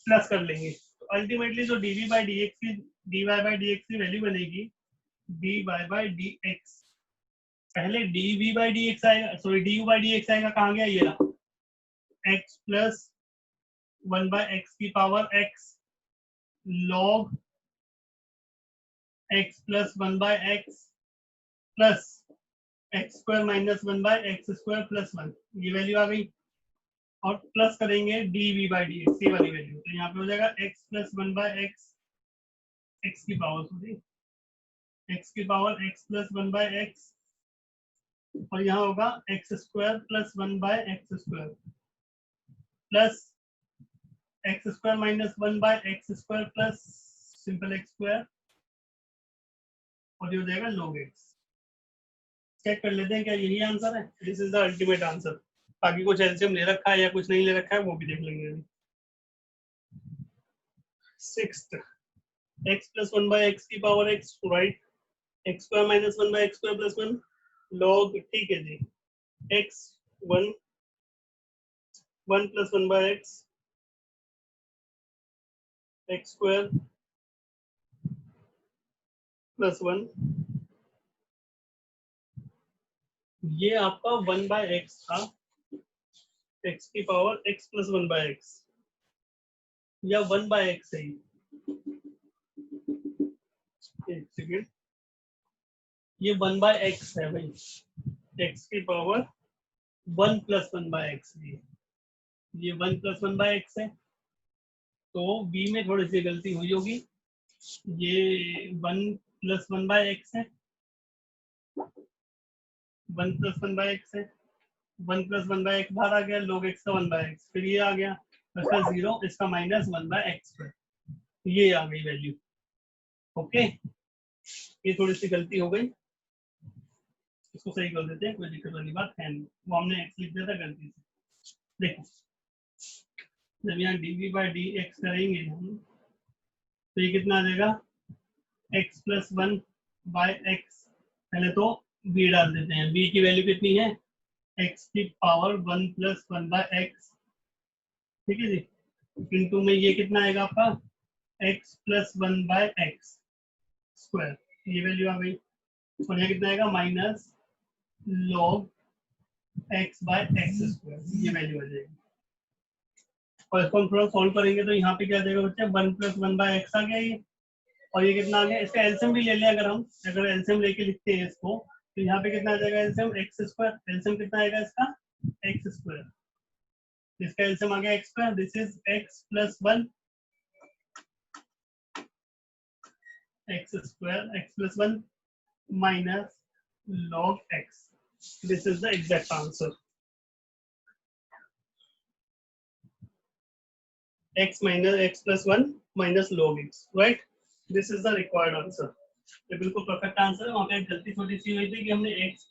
प्लस कर लेंगे तो अल्टीमेटली जो dv बाई dx की dy बाई dx की वैल्यू बनेगी dy बाई dx। पहले dv बाई dx आएगा, सॉरी du बाई dx आएगा, कहाँ गया, ये रहा, x प्लस 1 बाई x की power x log x plus 1 by x plus x square minus 1 by x square plus 1, ये वैल्यू आ गई। और प्लस करेंगे d v by D x, ये वाली वैल्यू, तो यहाँ पे हो जाएगा x plus 1 by x, x की पावर सॉरी एक्स की power x plus 1 by x, और यहाँ होगा x square plus 1 by x square plus x square minus 1 by x square plus simple x square, और ये हो जाएगा log x। चेक कर लेते हैं क्या यही आंसर है, this is the ultimate answer. बाकी कुछ एलसीएम ले रखा है या कुछ नहीं ले रखा है वो भी देख लेंगे अभी। Sixth, x plus 1 by X की power x, right, X square minus 1 by x square plus 1 log, ठीक है जी, x 1 1 plus 1 by x X square plus 1, ये आपका 1 बाय एक्स था, x की power x plus 1 by X, या 1 by x है, एक सेकेंड, ये 1 बाय एक्स है भाई, x की पावर 1 प्लस 1 बाय एक्स, ये 1 प्लस 1 बाय एक्स है, तो b में थोड़ी सी गलती हुई होगी, ये 1 प्लस 1 बाय एक्स है, 1 प्लस 1 बाय एक्स है, 1 प्लस 1 बाय एक्स बाहर आ गया, log x का 1 बाय एक्स, फिर ये आ गया, इसका 0, इसका माइनस 1 बाय एक्स, ये आ गई वैल्यू। ओके, ये थोड़ी सी गलती हो गई, इसको सही कर देते हैं, कोई दिक्कत वाली बात है नहीं, वो हमने एक्स लिख दिया था गलती से। देखो, जब यहाँ dv बाई डी एक्स करेंगे हम, तो ये कितना आ जाएगा, x प्लस 1 बाय एक्स, पहले तो b डाल देते हैं, b की वैल्यू कितनी है, x की पावर 1 प्लस 1 बाय एक्स, ठीक है जी, इनटू में ये कितना आएगा आपका, x plus 1 by x square, ये वैल्यू आ गई, और यहाँ कितना आएगा, minus log x by x square, ये वैल्यू आ जाएगी। और इसको हम थोड़ा सॉल्व करेंगे तो यहाँ पे क्या आ जाएगा बच्चे, 1 प्लस 1 बाय एक्स आ गया ये, और ये कितना आ गया, इसका एलसीएम भी ले लें, अगर हम एलसीएम लेके लिखते हैं इसको, तो यहाँ पे कितना आ जाएगा एलसीएम, एक्स स्क्वायर, एलसीएम कितना आएगा इसका, एक्स स्क्वायर, इसका एलसीएम आ गया x square, this is x plus 1 x square x plus 1 minus log x, this is the exact answer, x minus x plus 1 minus log x, right, this is the required answer। ये बिल्कुल perfect answer है, वहां पे एक गलती छोटी सी हुई थी कि हमने x,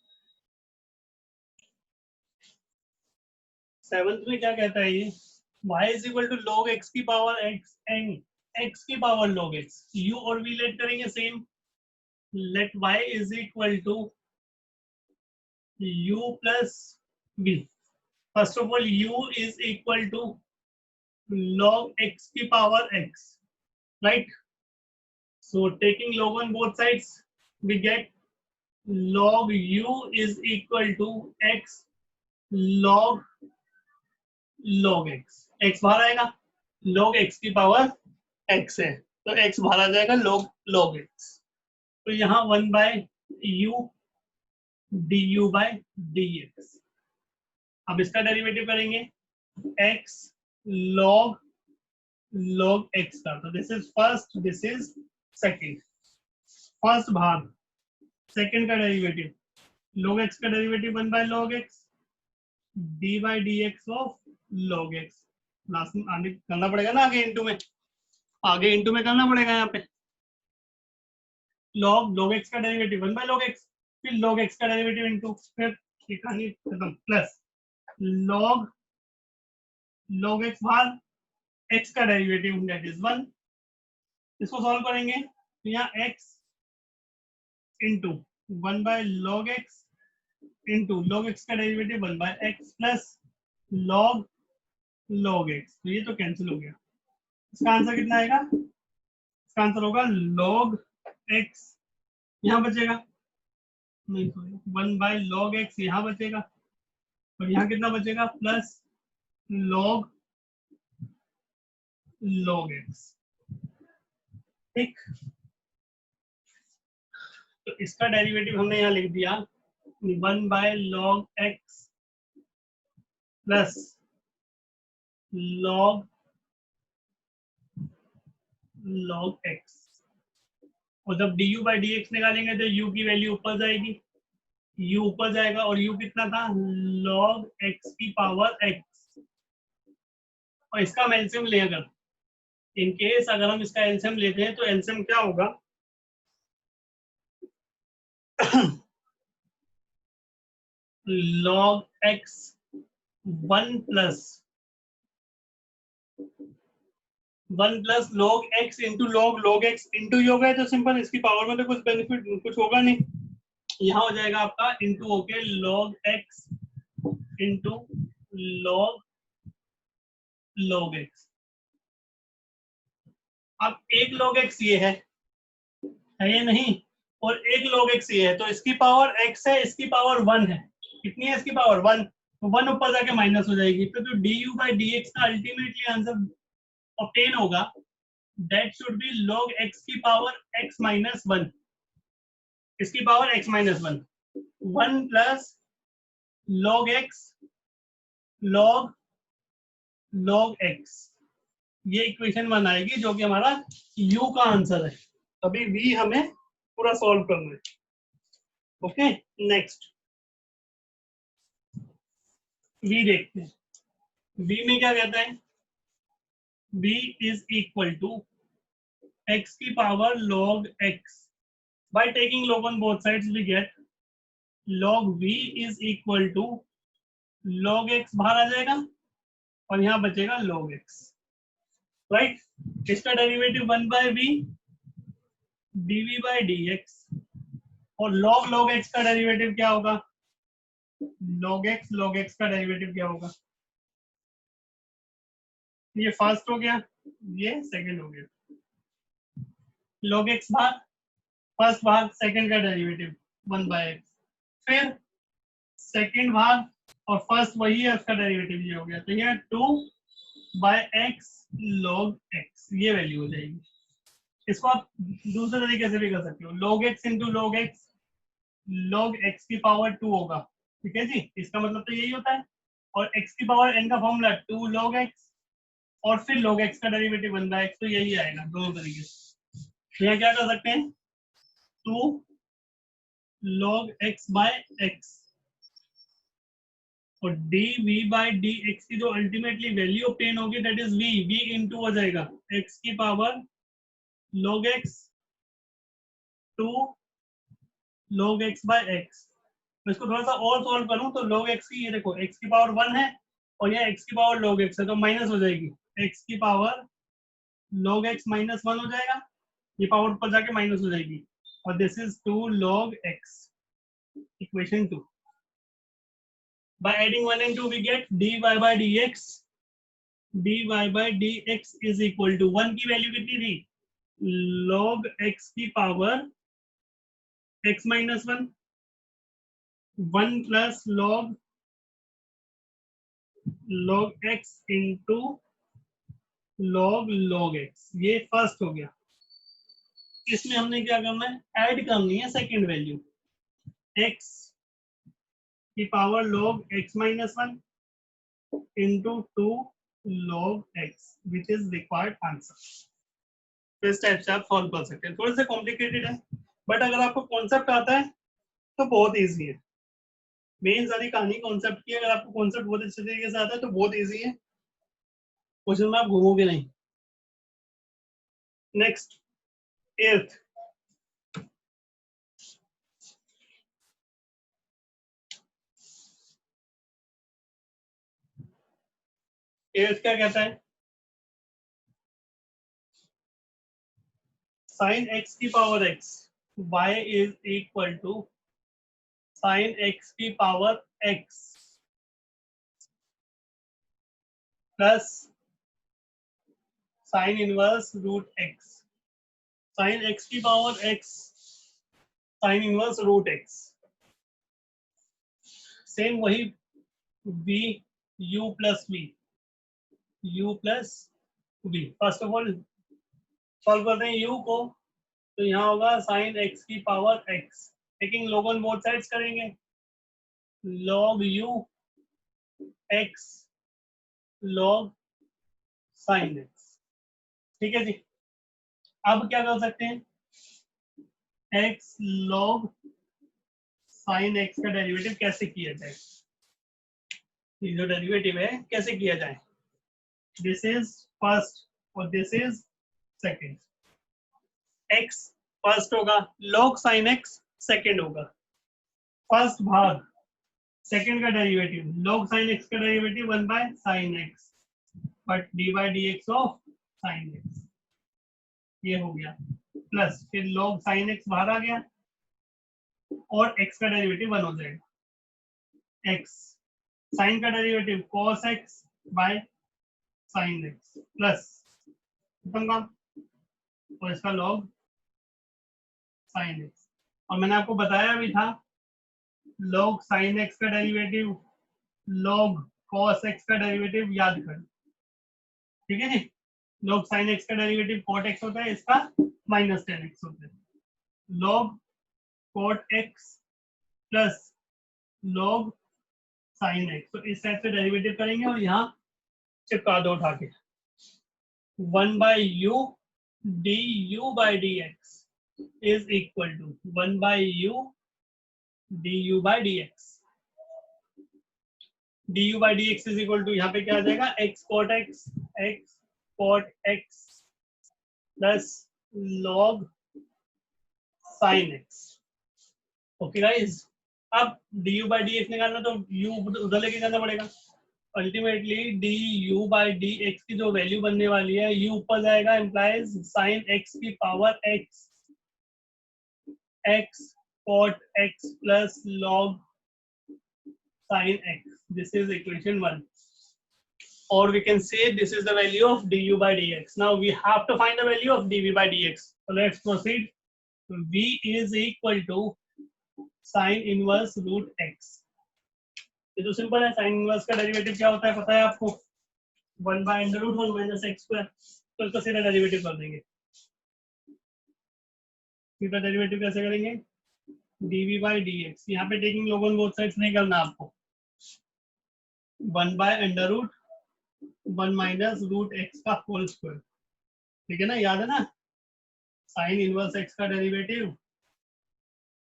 सेवंथ में क्या कहता है ये, y is equal to log x की पावर x and x की पावर log x, u और v लेट करेंगे same, let y is equal to u plus v, first of all u is equal to log x की power x, right, so taking log on both sides we get log u is equal to x log x, x बाहर आएगा, log x की power x है, तो x बाहर आ जाएगा log x, तो यहाँ 1 by u du by dx, अब इसका डेरिवेटिव करेंगे x log x का, तो this is first, this is second, first भाग, सेकंड का डेरिवेटिव, log x का derivative 1 by log x d by D x of log x, last में आगे करना पड़ेगा ना, आगे इनटू में, आगे इनटू में करना पड़ेगा यहाँ पे, log x का डेरिवेटिव 1 बाय log x, फिर log x का डेरिवेटिव इनटू, फिर कहानी खत्म, प्लस log x बाहर, x का डेरिवेटिव दैट इज 1, इसको सॉल्व करेंगे तो यहाँ x into 1 by log x into log x का derivative 1 by x plus log x, तो ये तो कैंसिल हो गया। इसका आंसर कितना आएगा? इसका आंसर होगा log x, यहाँ बचेगा नहीं, सॉरी 1 बाय log x यहाँ बचेगा, और यहाँ कितना बचेगा? Plus log x। ठीक, तो इसका डेरिवेटिव हमने यहाँ लिख दिया 1 by log x plus log x, और जब du बाई डी एक्स निकालेंगे तो u की वैल्यू ऊपर जाएगी, u ऊपर जाएगा, और u कितना था? log x की पावर x, और इसका हम एलसीएम ले, अगर इन केस अगर हम इसका एलसीएम लेते हैं तो एलसीएम क्या होगा? log x 1 plus log x into log x into योग है तो सिंपल, इसकी पावर में तो कुछ बेनिफिट कुछ होगा नहीं, यहाँ हो जाएगा आपका इंटू होके log x into log x। अब एक log x ये है ये नहीं, और एक log x ये है, तो इसकी पावर x है, इसकी पावर 1 है। कितनी है इसकी पावर? 1, तो 1 ऊपर जाके माइनस हो जाएगी, तो जो du बाई डी एक्स का अल्टीमेटली आंसर ऑब्टेन होगा that should be log x की पावर x minus 1, इसकी power x minus 1, 1 plus log x log x, ये इक्वेशन 1 आएगी, जो कि हमारा u का आंसर है। अभी v हमें पूरा सॉल्व करना है। ओके, नेक्स्ट v देखते हैं। v में क्या कहता है? v is equal to x की power log x, by taking log on both sides we get log v is equal to log x बाहर आ जाएगा, और यहाँ बचेगा log x, राइट। इसका derivative 1 by v dv by dx, और log x का derivative क्या होगा? log x का डेरिवेटिव क्या होगा? ये फर्स्ट हो गया, ये सेकंड हो गया। log x बाहर, फर्स्ट भाग, सेकंड का डेरिवेटिव 1 बाय एक्स, फिर सेकंड भाग और फर्स्ट वही है, उसका डेरिवेटिव ये हो गया, तो ये 2 बाय एक्स log x, ये वैल्यू हो जाएगी। इसको आप दूसरे तरीके से भी कर सकते हो, log x into log x की पावर 2 होगा, ठीक है जी, इसका मतलब तो यही होता है। और x की पावर n का फॉर्मूला 2 log x, और फिर log x का डेरिवेटिव 1 बाय x, तो यही आएगा दोनों तरीके से। तो यहाँ क्या कर सकते हैं? 2 log x बाय x, और dv बाय dx की जो अल्टीमेटली वैल्यू ऑब्टेन होगी दैट इज v इनटू हो जाएगा x की power log x 2 log x by x। तो इसको थोड़ा सा और सॉल्व करूं तो log x की, ये देखो x की पावर 1 है, और ये x की पावर log x है, तो माइनस हो जाएगी, x की पावर log x माइनस 1 हो जाएगा, ये पावर ऊपर जाके माइनस हो जाएगी, और this is 2 log x, equation 2। By adding 1 and 2 we get dy by dx, dy by dx is equal to 1 की वैल्यू कितनी थी? log x की power x minus 1, 1 plus log x into log x, ये first हो गया। इसमें हमने क्या करना है? ऐड करनी है सेकेंड वैल्यू, x की power log x minus 1 into 2 log x, which is required answer. इस टाइप से आप सॉल्व कर सकते हैं, थोड़े से कॉम्प्लिकेटेड है, बट अगर आपको कॉन्सेप्ट आता है तो बहुत इजी है। मेन सारी कहानी कॉन्सेप्ट की, अगर आपको कॉन्सेप्ट बहुत अच्छे तरीके से आता है तो बहुत इजी है, क्वेश्चन में आप घूमोगे नहीं। Next, earth. एर्थ क्या कहता है? साइन x की power x, y is equal to sine x की power x plus sine inverse root X, sine x की power X sine inverse root X, same वही v u plus v, u plus v। First of all solve करते हैं u को, तो यहाँ होगा sine x की power x, taking log on both sides करेंगे, log u x log sine x। ठीक है जी। अब क्या कर सकते हैं, x log साइन x का डेरिवेटिव कैसे किया जाए, ये जो डेरिवेटिव है कैसे किया जाए, दिस इज फर्स्ट और this is second, x first होगा, log साइन x सेकंड होगा, फर्स्ट भाग सेकंड का डेरिवेटिव, log साइन x का derivative 1 by sine x but D by D x of sine x, ये हो गया, प्लस फिर log साइन x बाहर आ गया और x का डेरिवेटिव 1 हो जाएगा, x साइन का derivative cos x by sine x plus खत्म काम, और इसका log साइन x, और मैंने आपको बताया भी था log साइन x का डेरिवेटिव log cos x का डेरिवेटिव याद कर, ठीक है जी। log साइन x का डेरिवेटिव cot x होता है, इसका माइनस टेन एक्स होता है, log cot x plus log sine x, तो इस टाइप से डेरिवेटिव करेंगे और यहाँ चिपका दो उठा के, 1 by U D you by D x is equal to 1 by U D you by D X, D you by D x is equal to यहाँ पे क्या आ जाएगा, x cot x plus log sine x। Okay guys, अब D you by D X निकालना तो u उधर लेके जाना पड़ेगा, ultimately D you by D x की जो वैल्यू बनने वाली है, u ऊपर जाएगा, इम्प्लाइज साइन x की power x cot x plus log sin x, this is equation 1, or we can say this is the value of du by dx. Now we have to find the value of dv by dx, so let's proceed. V is equal to sin inverse root x, ये तो simple है, sine inverse का derivative क्या होता है पता है आपको, 1 by under root 1 minus x square, तो इसका सीधा डेरिवेटिव कर देंगे, सीधा डेरिवेटिव कैसे करेंगे, dv by dx, यहाँ पे taking log on both sides नहीं करना आपको, 1 by under root 1 minus root x का होल स्क्वायर, ठीक है ना, याद है ना, साइन इनवर्स एक्स का derivative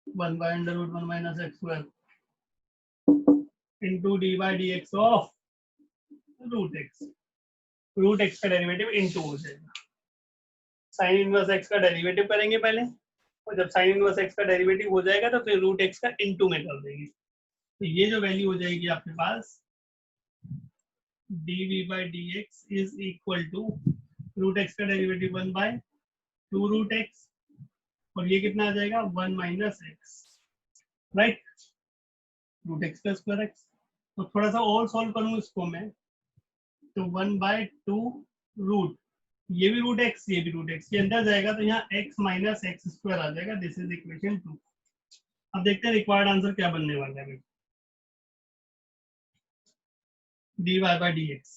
1 by under root 1 minus x square into d by D x of root x का डेरिवेटिव इनटू हो जाएगा, साइन इनवर्स एक्स का डेरिवेटिव करेंगे पहले, और जब साइन इनवर्स एक्स का डेरिवेटिव हो जाएगा तो फिर रूट एक्स का इनटू में कर देंगे, तो ये जो वैल्यू हो जाएगी आपके पास dv by dx is equal to root x का डेरिवेटिव 1 बाय 2 रूट एक्स, और ये कितना आ जाएगा 1 minus x, right, root x plus square x. तो थोड़ा सा और सॉल्व करूँ इसको मैं, तो 1 बाय 2 रूट, ये भी रूट एक्स ये भी रूट एक्स, ये अंदर जाएगा तो यहाँ x माइनस एक्स स्क्वायर आ जाएगा, दिस इज इक्वेशन 2। अब देखते हैं रिक्वायर्ड आंसर क्या बनने वाला है, dy by dx,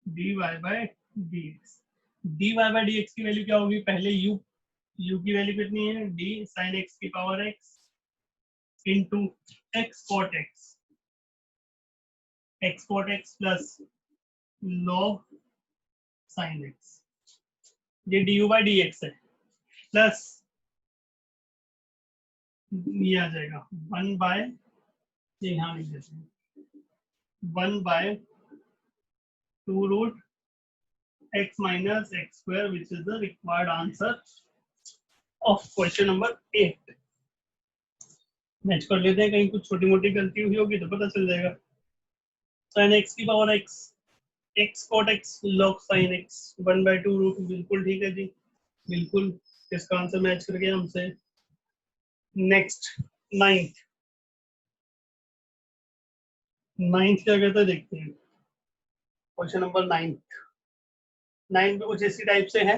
dy by dx, dy by dx की वैल्यू क्या होगी, पहले u की वैल्यू कितनी है, d sin x की power x into x cot x plus log sin x, ये du by dx है, प्लस ये आ जाएगा 1 बाय, ये यहाँ लिख देते हैं 1 by 2 root x minus x square, which is the required answer of question number 8। Match कर लेते हैं, कहीं कुछ छोटी मोटी गलती हुई होगी तो पता चल जाएगा। sin x की power x, x cot x log sin x 1 by 2 root, बिल्कुल ठीक है जी, बिल्कुल इसका आंसर मैच कर गया हमसे। नेक्स्ट 9th, नाइन्थ क्या कहता है देखते हैं। Question number ninth. नाइन्थ भी कुछ इसी टाइप से है।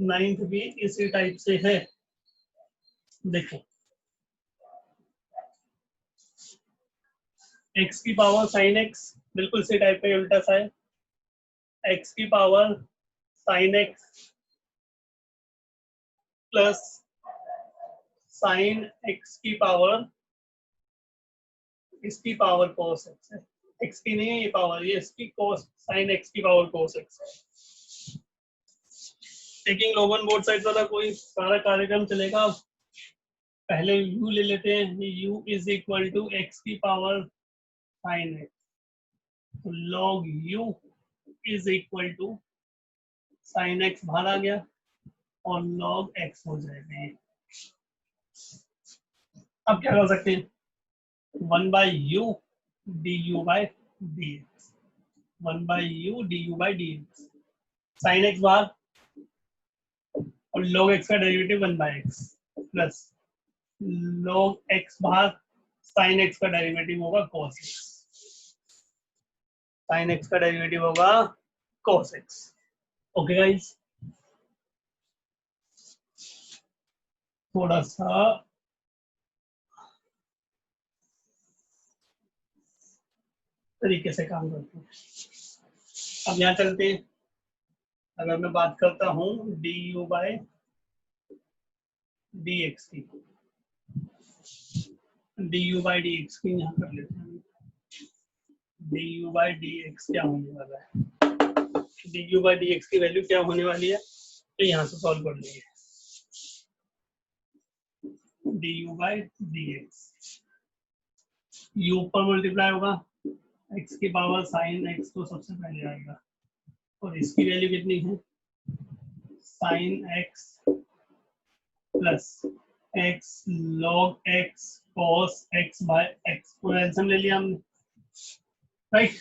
नाइन्थ भी इसी टाइप से है। देखो, एक्स की पावर साइन एक्स, बिल्कुल इसी टाइप का उल्टा सा है। एक्स की power sine x plus sine x की पावर, इसकी पावर कोस एक्स है। एक्स की नहीं है ये पावर, ये इसकी कोस साइन एक्स की power cos x. Taking log on both side वाला कोई सारा कार्यक्रम चलेगा। पहले u ले लेते हैं, u is equal to x की पावर साइन एक्स, तो log u is equal to sine x बाहर आ गया और log x हो जाएगा। अब क्या कर सकते हैं, 1 by U D you by D x, 1 by U D you by D x, sine x बाहर और log x का derivative 1 by x plus log x बाहर, साइन एक्स का डेरिवेटिव होगा cos x, साइन एक्स का derivative होगा cos x। Okay guys, थोड़ा सा तरीके से काम करते हैं। अब यहाँ चलते हैं। अगर मैं बात करता हूँ D you by D x की, D you by D x की यहाँ कर लेते हैं। D you by D X क्या होने वाला है, D you by D x की वैल्यू क्या होने वाली है, तो यहाँ से सॉल्व कर लेंगे। D you by D x, u ऊपर मल्टीप्लाई होगा, एक्स की पावर साइन एक्स तो सबसे पहले आएगा और इसकी वैल्यू कितनी है, sine x plus x log x cos x by x, पूरा एल्सियम ले लिया हमने, राइट।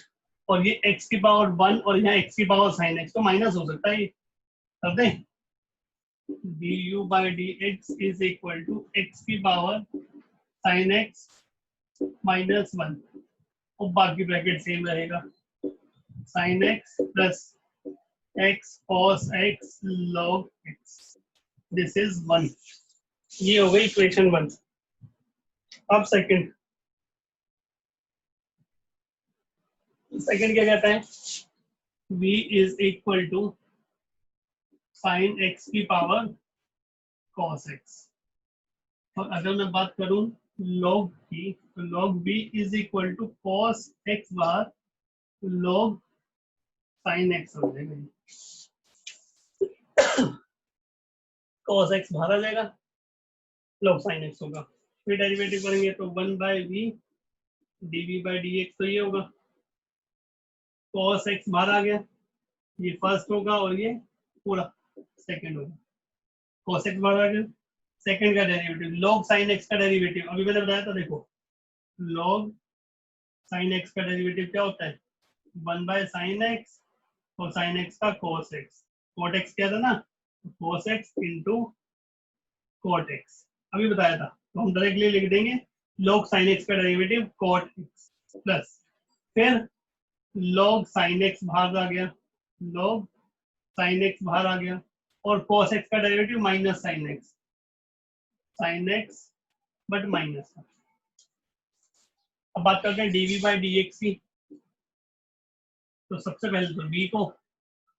और ये x की पावर 1 और यहाँ x की पावर साइन x, तो माइनस हो सकता है ये, कर दें। D you by D x is equal to x की पावर साइन एक्स माइनस 1 और बाकी ब्रैकेट सेम रहेगा, sine x plus x cos x log x, this is 1। ये हो गई इक्वेशन 1। अब सेकंड क्या कहता है, v is equal to sine x की पावर कॉस एक्स, और अगर मैं बात करूं log की, तो log v is equal to cos x बार log साइन एक्स हो जाएगा। कॉस एक्स बाहर आ जाएगा, log साइन एक्स होगा, फिर डेरिवेटिव करेंगे तो 1 by v d v by D x, तो ये होगा कॉस एक्स बाहर आ गया, ये फर्स्ट होगा और ये पूरा सेकंड होगा, cos x बाहर आ गया, सेकंड का डेरिवेटिव log sin x का डेरिवेटिव अभी मैंने बताया था, देखो log sin x का डेरिवेटिव क्या होता है, 1 बाय sin x और sin x का cos x, cot x क्या था ना, cos x into cot x अभी बताया था, तो हम डायरेक्टली लिख देंगे log sin x का डेरिवेटिव cot x प्लस फिर log sin x बाहर आ गया, log sin x बाहर आ गया और cos x का derivative minus sine x but minus. अब बात करते हैं dv बाई डी एक्स की, तो सबसे पहले तो v को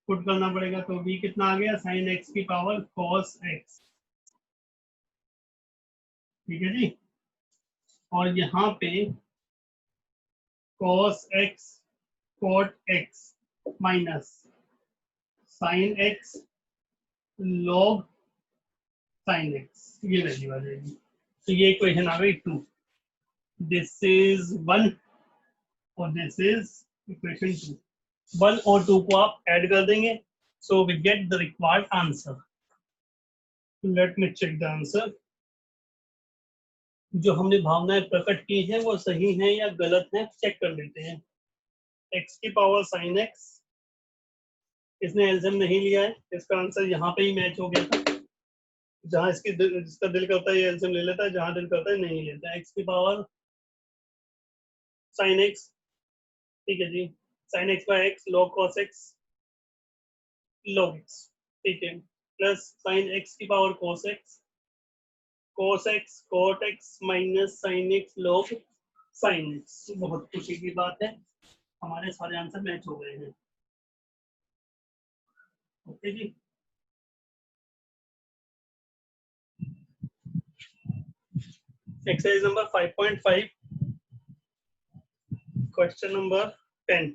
पुट करना पड़ेगा, तो v कितना आ गया, साइन एक्स की पावर cos x, ठीक है जी। और यहाँ पे cos x cot x minus sine x log sine x, ये वैल्यू आ जाएगी, तो ये इक्वेशन आ गई 2, दिस इज 1 और दिस इज इक्वेशन 2, 1 और 2 को आप ऐड कर देंगे, so we get the required answer. Let me check the answer. जो हमने भावनाएं प्रकट की हैं वो सही हैं या गलत हैं, चेक कर लेते हैं। x की पावर साइन एक्स, इसने एल्सियम नहीं लिया है, इसका आंसर यहाँ पे ही मैच हो गया था, जहां जिसका दिल करता है ये एल्सियम ले लेता है, जहां दिल करता है नहीं लेता है। x की पावर साइन एक्स, ठीक है जी, sine X by X log cos x log X, ठीक है, प्लस साइन एक्स की power cos X cot X minus sine X log sine X. बहुत खुशी की बात है, हमारे सारे आंसर मैच हो गए हैं। ओके जी, exercise number 5.5 question number 10,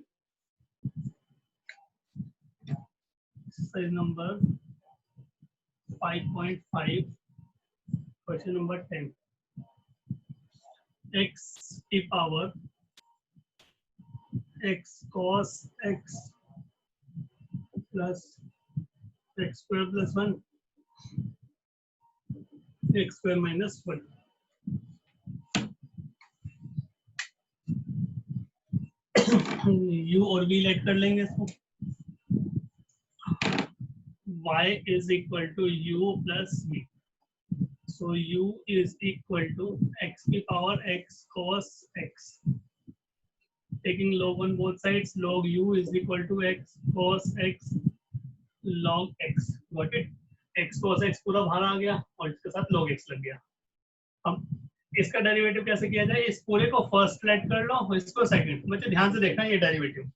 exercise number 5.5 question number 10, x की power x cos x plus x square plus 1 x square minus 1। u और v लेट कर लेंगे इसको, y is equal to u plus v, so u is equal to x की power x cos x, taking log on both sides, log u is equal to x cos x log x, got it, x cos x पूरा बाहर आ गया और इसके साथ log x लग गया। अब इसका डेरिवेटिव कैसे किया जाए, इस पूरे को फर्स्ट लेट कर लो और इसको सेकंड, मुझे ध्यान से देखना ये derivative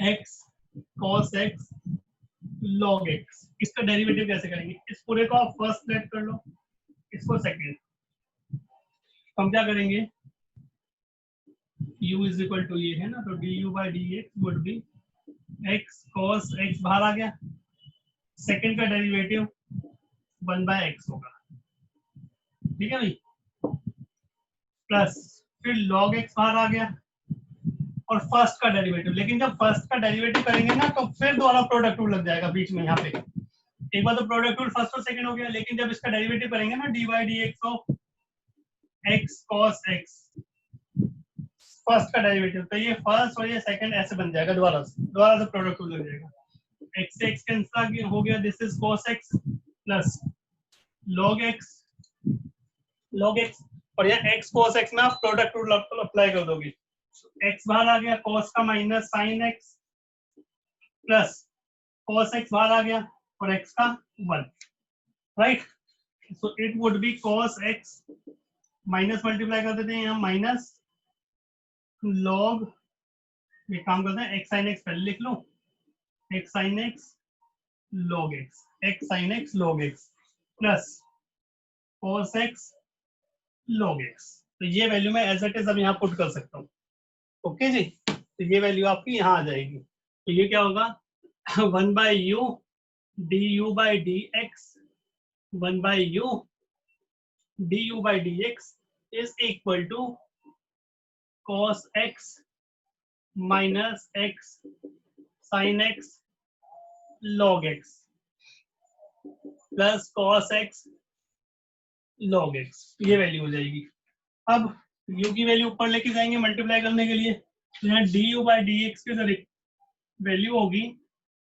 x cos x log x, इसका डेरिवेटिव कैसे करेंगे, इस पूरे को आप फर्स्ट लेट कर लो, इसको सेकंड, हम क्या करेंगे, u इज इक्वल टू ये है ना, तो du by dx would be x cos x बाहर आ गया, सेकंड का डेरिवेटिव 1 by x होगा, ठीक है भाई, प्लस फिर log x बाहर आ गया और फर्स्ट का डेरिवेटिव, लेकिन जब फर्स्ट का डेरिवेटिव करेंगे ना तो फिर दोबारा प्रोडक्ट रूल लग जाएगा बीच में, यहाँ पे एक बार तो प्रोडक्ट रूल फर्स्ट और सेकंड हो गया, लेकिन जब इसका डेरिवेटिव करेंगे ना dy dx of x cos x, first का डेरिवेटिव, तो ये फर्स्ट और ये सेकंड ऐसे बन जाएगा, दोबारा से प्रोडक्ट रूल लग जाएगा, x से x कैंसिल हो गया, this is cos x plus log x और यहाँ x cos x में आप प्रोडक्ट रूल अप्लाई कर दोगे, x बाहर आ गया, cos का minus sin x plus cos x बाहर आ गया और x का 1, right, so it would B cos x minus multiply कर देते हैं यहाँ माइनस log, ये काम करते हैं x sin x पहले लिख लो, x sin x log x plus cos x log x, तो ये वैल्यू मैं एज इट इज अब यहाँ पुट कर सकता हूँ, ओके जी, तो ये वैल्यू आपकी यहाँ आ जाएगी, तो ये क्या होगा 1 by u du by dx 1 by u du by dx is equal to cos x minus x sin x log x plus cos x log x, ये वैल्यू हो जाएगी। अब u की वैल्यू ऊपर लेके जाएंगे मल्टीप्लाई करने के लिए, तो यहाँ du by dx की जो वैल्यू होगी,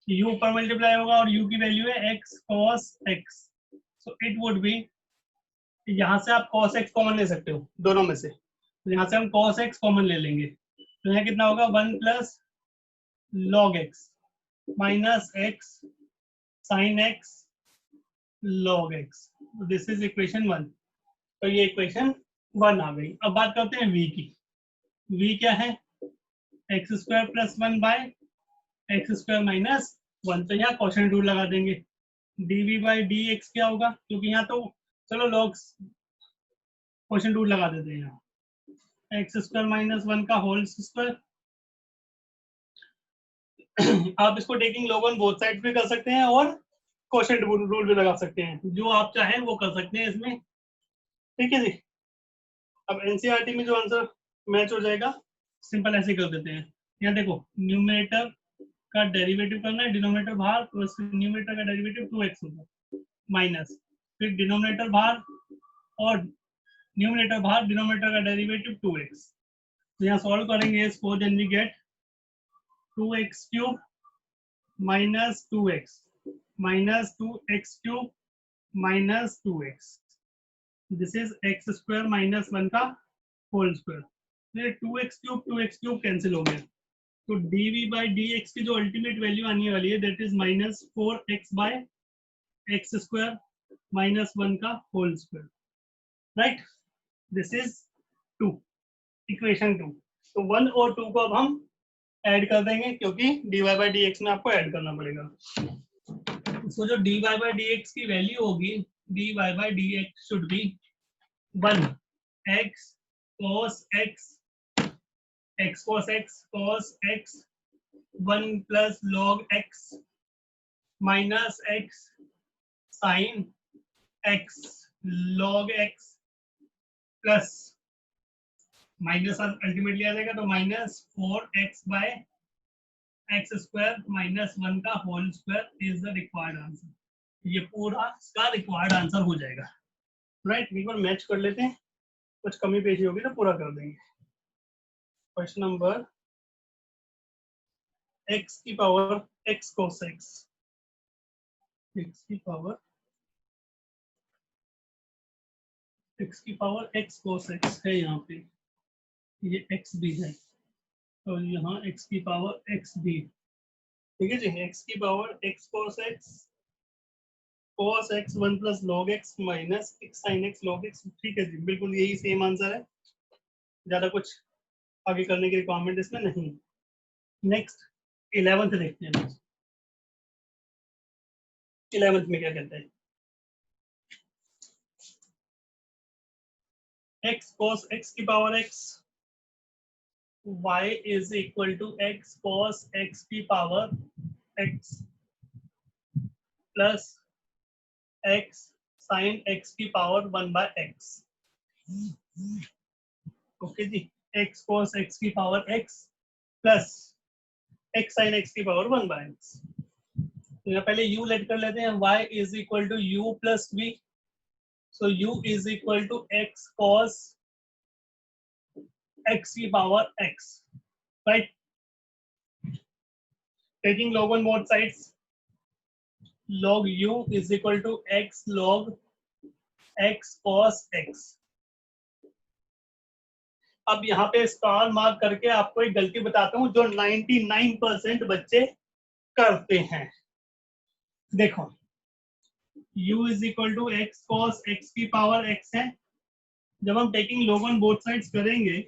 u ऊपर मल्टीप्लाई होगा और u की वैल्यू है x cos x, so it would B, यहाँ से आप cos x कॉमन ले सकते हो दोनों में से, तो यहाँ से हम cos x कॉमन ले लेंगे, तो यहाँ कितना होगा 1 plus log x minus x sin x log x, this is equation 1, तो ये इक्वेशन 1 आ गई। अब बात करते हैं v की, v क्या है x square plus 1 by x square minus 1, तो यहाँ क्वेश्चन रूल लगा देंगे, dv बाई dx क्या होगा, क्योंकि यहाँ तो चलो लॉग्स क्वेश्चन रूल लगा देते हैं, यहाँ एक्स स्क्वायर माइनस 1 का होल स्क्वायर, आप इसको taking log on both side भी कर सकते हैं और क्वेश्चन रूल भी लगा सकते हैं, जो आप चाहें वो कर सकते हैं इसमें, ठीक है जी। अब एनसीईआरटी में जो आंसर मैच हो जाएगा, सिंपल ऐसे कर देते हैं, यहाँ देखो न्यूमरेटर का डेरिवेटिव करना है, डिनोमिनेटर बाहर, तो न्यूमरेटर का डेरिवेटिव 2x होगा माइनस, फिर डिनोमिनेटर बाहर और न्यूमरेटर बाहर, डिनोमिनेटर का डेरिवेटिव 2x, तो यहाँ सॉल्व करेंगे इसको, then we get 2x cube minus 2x minus 2x cube minus 2x, this is x square minus 1 का whole square, 2x cube cancel हो गया, तो dv बाई dx की जो अल्टीमेट वैल्यू आने वाली है that is minus 4x by x square minus 1 का whole square, right. This is 2, equation 2। तो 1 और 2 को अब हम ऐड कर देंगे क्योंकि dy बाई dx में आपको ऐड करना पड़ेगा। तो जो dy बाई dx की वैल्यू होगी, dy by dx should be 1 x cos x x cos x 1 plus log x minus x sin x log x plus minus ultimately आ जाएगा तो minus 4x by x square minus 1 का whole square is the required answer. ये पूरा इसका required answer हो जाएगा, right. एक बार मैच कर लेते हैं, कुछ कमी पेशी होगी तो पूरा कर देंगे। क्वेश्चन नंबर x की power x cos x, x की पावर x cos x है, यहाँ पे ये x भी है और यहाँ x की पावर x भी, ठीक है जी। x की power x cos x 1 plus log x minus x sin x log x, ठीक है जी, बिल्कुल यही सेम आंसर है, ज्यादा कुछ आगे करने की रिक्वायरमेंट इसमें नहीं। नेक्स्ट 11th देखते हैं, 11th में क्या कहते हैं। x cos x की power x, y is equal to x cos x की power x plus x sin x की पावर 1 बाय x, ओके जी। x cos x की power x plus x sin x की power 1 by x, तो यहाँ पहले u late कर लेते हैं, y is equal to u plus v, so u is equal to x cos x की power x, right. Taking log on both sides, log u is equal to x log x cos x। अब यहाँ पे star mark करके आपको एक गलती बताता हूँ जो 99% बच्चे करते हैं। देखो u is equal to x cos x की पावर x है, जब हम taking log on both sides करेंगे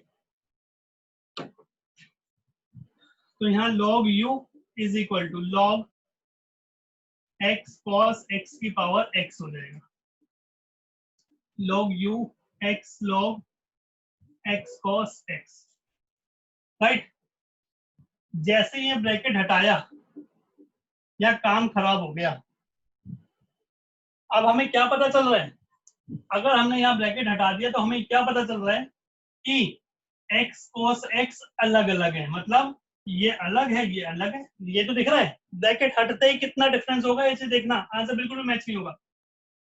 तो यहाँ log u is equal to log x cos x की पावर x हो जाएगा, log u x log x cos x, right. जैसे ये ब्रैकेट हटाया या काम खराब हो गया, अब हमें क्या पता चल रहा है, अगर हमने यहाँ ब्रैकेट हटा दिया तो हमें क्या पता चल रहा है कि x cos x अलग अलग है, मतलब ये अलग है ये अलग है, ये तो दिख रहा है। ब्रैकेट हटते ही कितना डिफरेंस होगा ये चीज देखना, आंसर बिल्कुल भी मैच नहीं होगा।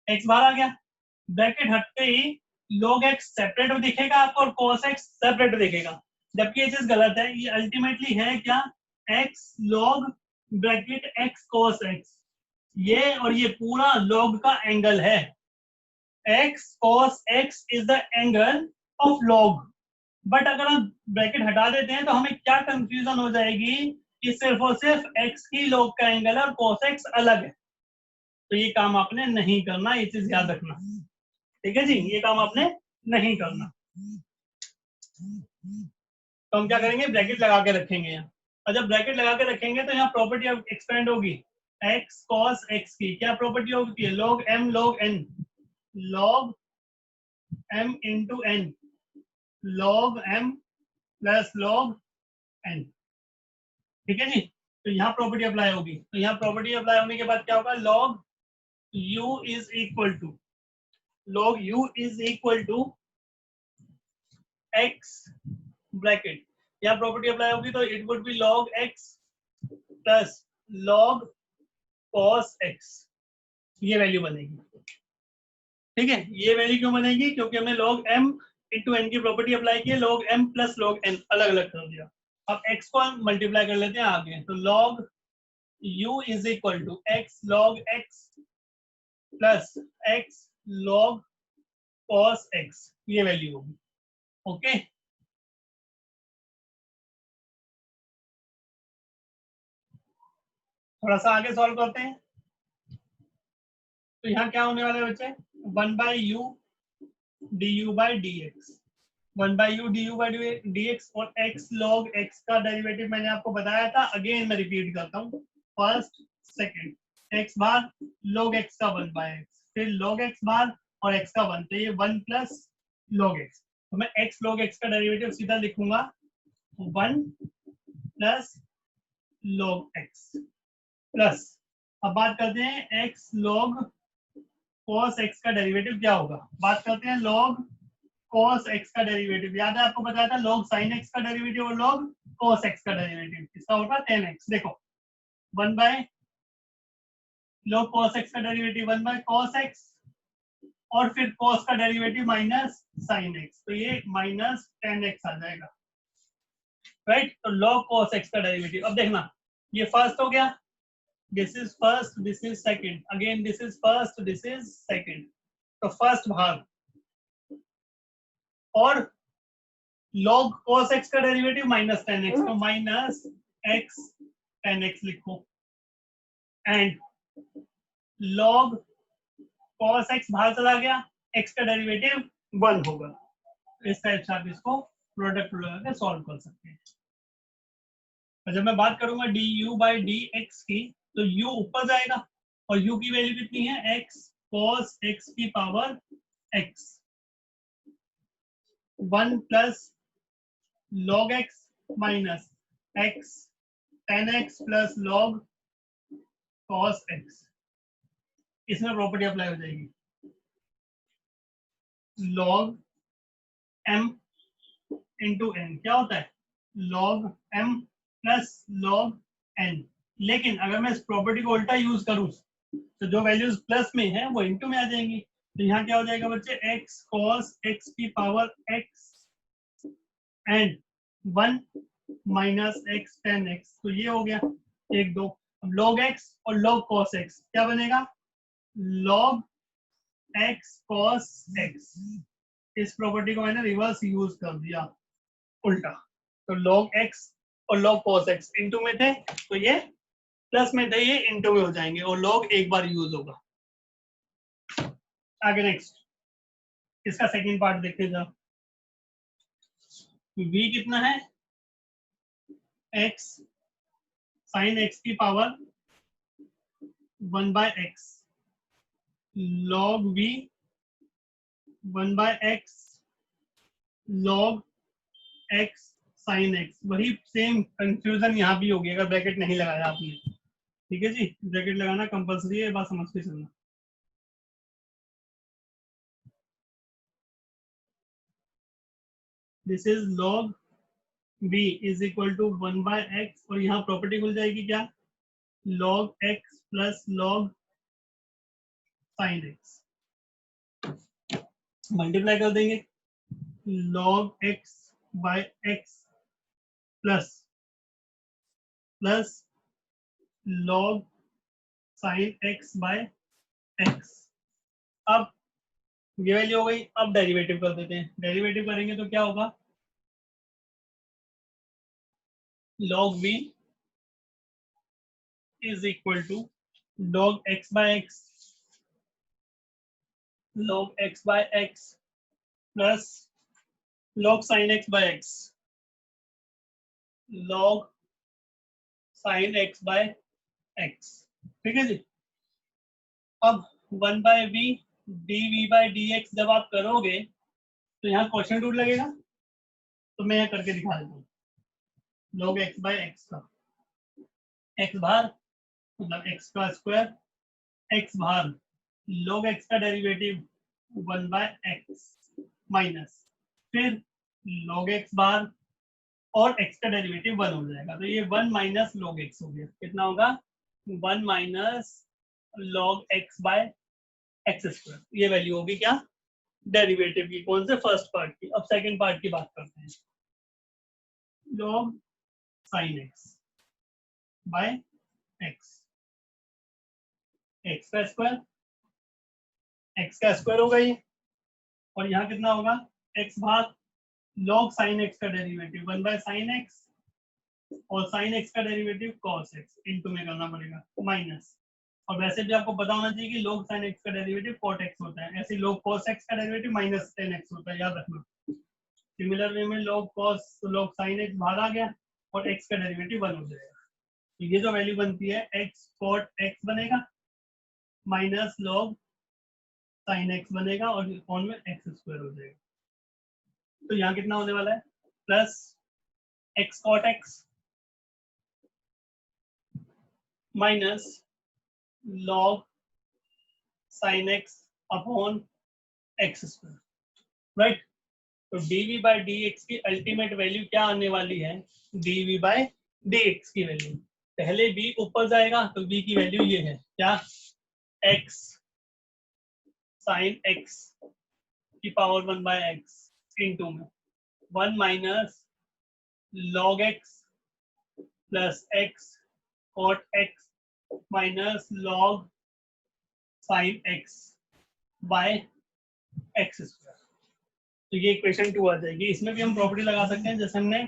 x बाहर आ गया, ब्रैकेट हटते ही log x सेपरेट दिखेगा आपको और cos x सेपरेट दिखेगा, जबकि ये चीज गलत है। ये अल्टीमेटली है क्या, x log bracket x cos x, ये और ये पूरा log का एंगल है, x cos x is the angle of log। But अगर हम ब्रैकेट हटा देते हैं तो हमें क्या कंफ्यूजन हो जाएगी कि सिर्फ और सिर्फ x ही log का एंगल है और cos x अलग है, तो ये काम आपने नहीं करना, ये चीज याद रखना, ठीक है जी, ये काम आपने नहीं करना। तो हम क्या करेंगे, ब्रैकेट लगा के रखेंगे यहाँ, और जब ब्रैकेट लगा के रखेंगे तो यहाँ प्रॉपर्टी एक्सपेंड होगी, x cos x की क्या प्रॉपर्टी होती है, log m log n, log m into n, log m plus log n, ठीक है जी। तो यहाँ प्रॉपर्टी अप्लाई होगी, तो यहाँ प्रॉपर्टी अप्लाई होने के बाद क्या होगा, log u is equal to x bracket, यहाँ प्रॉपर्टी अप्लाई होगी तो it would be log x plus log cos x, ये वैल्यू बनेगी, ठीक है। ये वैल्यू क्यों बनेगी, क्योंकि हमने log m इंटू n की प्रॉपर्टी अप्लाई की है, log m plus log n अलग अलग कर दिया। अब x को हम मल्टीप्लाई कर लेते हैं आगे, तो log u is equal to x log x plus x log cos x, ये वैल्यू होगी, ओके, थोड़ा सा आगे सॉल्व करते हैं। तो यहाँ क्या होने वाला है बच्चे, 1/u du/dx, 1/u du/dx और x log x का डेरिवेटिव मैंने आपको बताया था, अगेन मैं रिपीट करता हूँ, फर्स्ट सेकंड, x बार log x का 1/x, फिर log x बार और x का 1, तो ये 1 प्लस log x, तो मैं x log x का डेरिवेटिव सीधा लिखूंगा 1 प्लस log x प्लस, अब बात करते हैं x log cos x का डेरिवेटिव क्या होगा, बात करते हैं log cos x का डेरिवेटिव, याद है आपको बताया था log sin x का डेरिवेटिव और log cos x का डेरिवेटिव, इसका होगा 10x, देखो 1 बाय log cos x का डेरिवेटिव 1 बाय cos x और फिर cos का डेरिवेटिव माइनस sin x, तो ये माइनस 10x आ जाएगा, राइट। तो log cos x का डेरिवेटिव, अब देखना ये फर्स्ट हो गया, this is first, this is second, again this is first, this is second, तो फर्स्ट भाग और log cos x का डेरिवेटिव माइनस 10x, तो माइनस x 10x लिखो, एंड log cos x बाहर चला गया, x का डेरिवेटिव 1 होगा, इस टाइप से आप इसको प्रोडक्ट लगा के सॉल्व कर सकते हैं। और जब मैं बात करूंगा du/dx की, तो u ऊपर जाएगा और u की वैल्यू कितनी है, x cos x की power x, 1 plus log x minus x 10x plus log cos x, इसमें प्रॉपर्टी अप्लाई हो जाएगी, log m इंटू n क्या होता है, log m plus log n, लेकिन अगर मैं इस प्रॉपर्टी को उल्टा यूज करूं तो जो वैल्यूज प्लस में है वो इंटू में आ जाएंगी, तो यहाँ क्या हो जाएगा बच्चे, x cos x की power x and 1 minus x 10x, तो ये हो गया 1 2, अब log x और log cos x क्या बनेगा, log x cos x, इस प्रॉपर्टी को मैंने रिवर्स यूज कर दिया उल्टा, तो log x और log cos x इंटू में थे, तो ये प्लस में थे, ये इंटू में हो जाएंगे और log एक बार यूज होगा। आगे नेक्स्ट, इसका सेकंड पार्ट देखते जाओ, v कितना है, x sin x की power 1 by x, log v 1 by x log x sin x, वही सेम कंफ्यूजन यहाँ भी होगी अगर ब्रैकेट नहीं लगाया आपने, ठीक है जी, ब्रैकेट लगाना कंपलसरी है, बात समझ के चलना। This is log v is equal to 1 by x और यहाँ प्रॉपर्टी खुल जाएगी क्या, log x plus log sin x, multiply कर देंगे, log x by x plus log sin x by x, अब ये वैल्यू हो गई, अब डेरिवेटिव कर देते हैं, डेरिवेटिव करेंगे तो क्या होगा, log v is equal to log x by x plus log sin x by x log sin x by x, ठीक है जी। अब 1 by v dv by dx जब आप करोगे तो यहाँ क्वेश्चन रूल लगेगा, तो मैं यहाँ करके दिखा देता हूँ, log x बाय x का x बाहर मतलब x का स्क्वायर, x बाहर log x का डेरिवेटिव 1 बाय x माइनस फिर log x बाहर और x का डेरिवेटिव 1 हो जाएगा, तो ये 1 माइनस log x हो गया, कितना होगा 1 minus log x by x square, ये वैल्यू होगी क्या, डेरिवेटिव की, कौन से, फर्स्ट पार्ट की। अब सेकंड पार्ट की बात करते हैं, log sin x by x, x का स्क्वायर, x का स्क्वायर होगा ये, और यहाँ कितना होगा x भाग log sin x का डेरिवेटिव 1 बाय साइन एक्स और साइन एक्स का डेरिवेटिव cos x इनटू में करना पड़ेगा माइनस, और वैसे भी आपको पता होना चाहिए कि log sin x का डेरिवेटिव cot x होता है, ऐसे log cos x का डेरिवेटिव माइनस tan x होता है, याद रखना। सिमिलर वे में log sin x बाहर आ गया और x का डेरिवेटिव 1 हो जाएगा, तो ये जो वैल्यू बनती है x cot x बनेगा माइनस log sin x बनेगा और फॉर्म में x स्क्वायर हो जाएगा। तो यहाँ कितना होने वाला है plus x cot x minus log sin x upon x square, right. तो dv बाई dx की अल्टीमेट वैल्यू क्या आने वाली है, dv बाई dx की वैल्यू, पहले b ऊपर जाएगा तो b की वैल्यू ये है क्या, x sin x की पावर 1 बाय x इनटू में 1 minus log x plus x cot x minus log sin x by x square. तो ये इक्वेशन 2 आ जाएगी। इसमें भी हम प्रॉपर्टी लगा सकते हैं जैसे हमने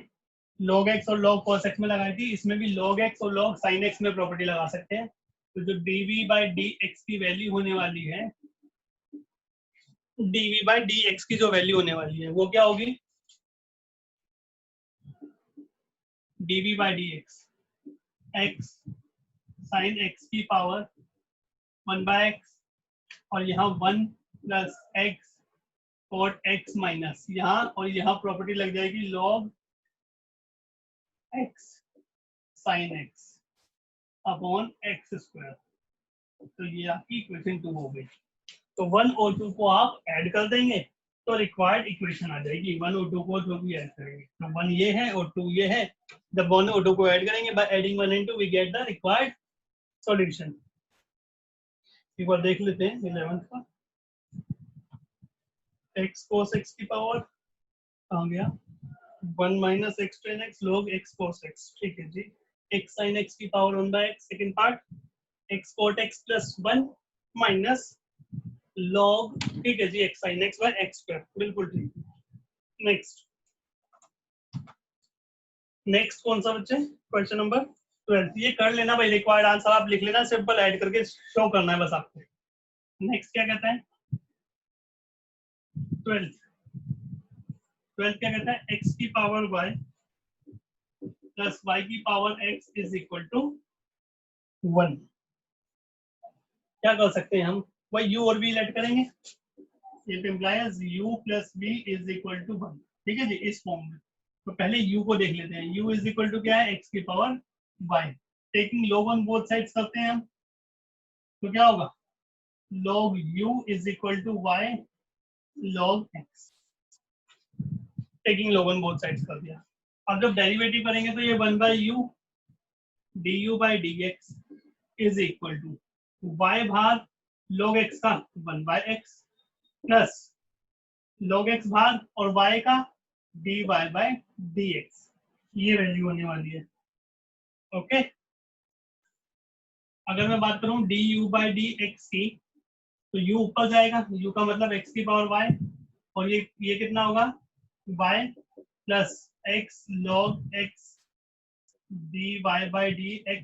log x और log cos x में लगाई थी, इसमें भी log x और log sin x में प्रॉपर्टी लगा सकते हैं। तो जो dv बाई dx की वैल्यू होने वाली है, dv बाई dx की जो वैल्यू होने वाली है वो क्या होगी, dv by dx x sin x की पावर 1 बाय x और यहाँ 1 plus x cot x minus यहाँ और यहाँ प्रॉपर्टी लग जाएगी log x sin x upon x square. तो ये आपकी इक्वेशन 2 हो गई। तो 1 और 2 को आप ऐड कर देंगे तो रिक्वायर्ड इक्वेशन आ जाएगी। 1 और 2 को जो भी ऐड करेंगे तो 1 ये है और 2 ये है, जब 1 और 2 को ऐड करेंगे by adding 1 and 2 we get the required solution. एक बार देख लेते हैं 11th का, x cos x की पावर कहाँ गया, 1 minus x tan x log x cos x, ठीक है जी। x sin x की power 1 by x, second part x cot x plus 1 minus log, ठीक है जी, x sin x by x square, बिल्कुल ठीक। नेक्स्ट कौन सा बच्चे, क्वेश्चन नंबर 12। ये कर लेना भाई, रिक्वायर्ड आंसर आप लिख लेना, सिंपल ऐड करके शो करना है बस आपको। नेक्स्ट क्या कहता है 12 क्या कहता है, x की पावर y प्लस y की power x is equal to 1। क्या कर सकते हैं हम, वही u और v लेट करेंगे, it implies u plus v is equal to 1, ठीक है जी, इस फॉर्म में। तो पहले u को देख लेते हैं, u इज इक्वल टू क्या है, x की power y, taking log on both sides करते हैं हम, तो क्या होगा log u is equal to y log x, taking log on both sides कर दिया। अब जब डेरिवेटिव करेंगे तो ये 1 by u du by dx is equal to y भाग log x का 1 by x plus log x भाग और y का dy बाय dx, ये वैल्यू होने वाली है। ओके, अगर मैं बात करूं du बाई dx की, तो u ऊपर जाएगा, u का मतलब x की पावर y, और ये कितना होगा y plus x log x dy by dx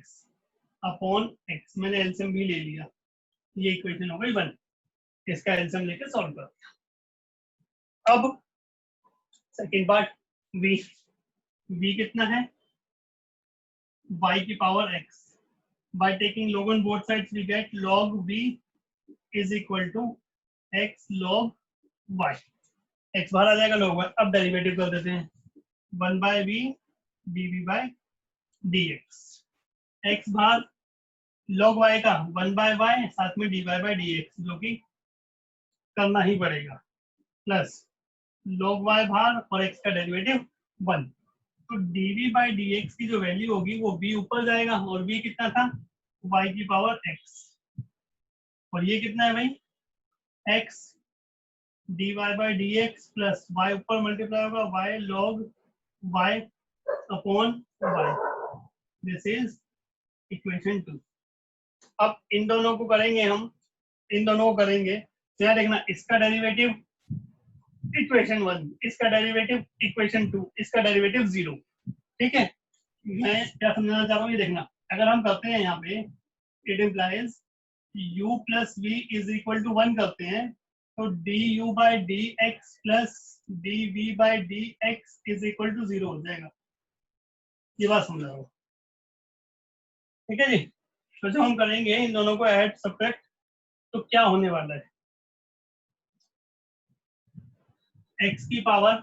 upon x, मैंने एलसीएम भी ले लिया, ये इक्वेशन हो गई 1, इसका एलसीएम लेके सॉल्व कर दिया। अब सेकेंड पार्ट v कितना है, y की power x, by taking log on both sides we get log v is equal to x log y, x बाहर आ जाएगा log y। अब डेरिवेटिव कर देते हैं 1 by v dv by dx, x बाहर log y का 1 by y साथ में dy बाय dx, जो कि करना ही पड़ेगा, प्लस log y बाहर और x का डेरिवेटिव 1। तो dv बाई dx की जो वैल्यू होगी वो v ऊपर जाएगा, और v कितना था y की पावर x, और ये कितना है भाई x dy by dx plus y ऊपर मल्टीप्लाई होगा y log y upon y, this is equation 2। अब इन दोनों को करेंगे हम, इन दोनों को करेंगे तो यहाँ देखना, इसका डेरिवेटिव इक्वेशन 1, इसका डेरिवेटिव इक्वेशन 2, इसका डेरिवेटिव 0। ठीक है, मैं क्या समझाना चाह रहा हूँ ये देखना। अगर हम करते हैं यहाँ पे it implies u plus v is equal to 1 करते हैं, तो du by D x plus dv by D x is equal to 0 हो जाएगा। ये बात समझ रहा हूँ, ठीक है जी। तो जब हम करेंगे इन दोनों को ऐड सब्ट्रैक्ट, तो क्या होने वाला है, x की पावर,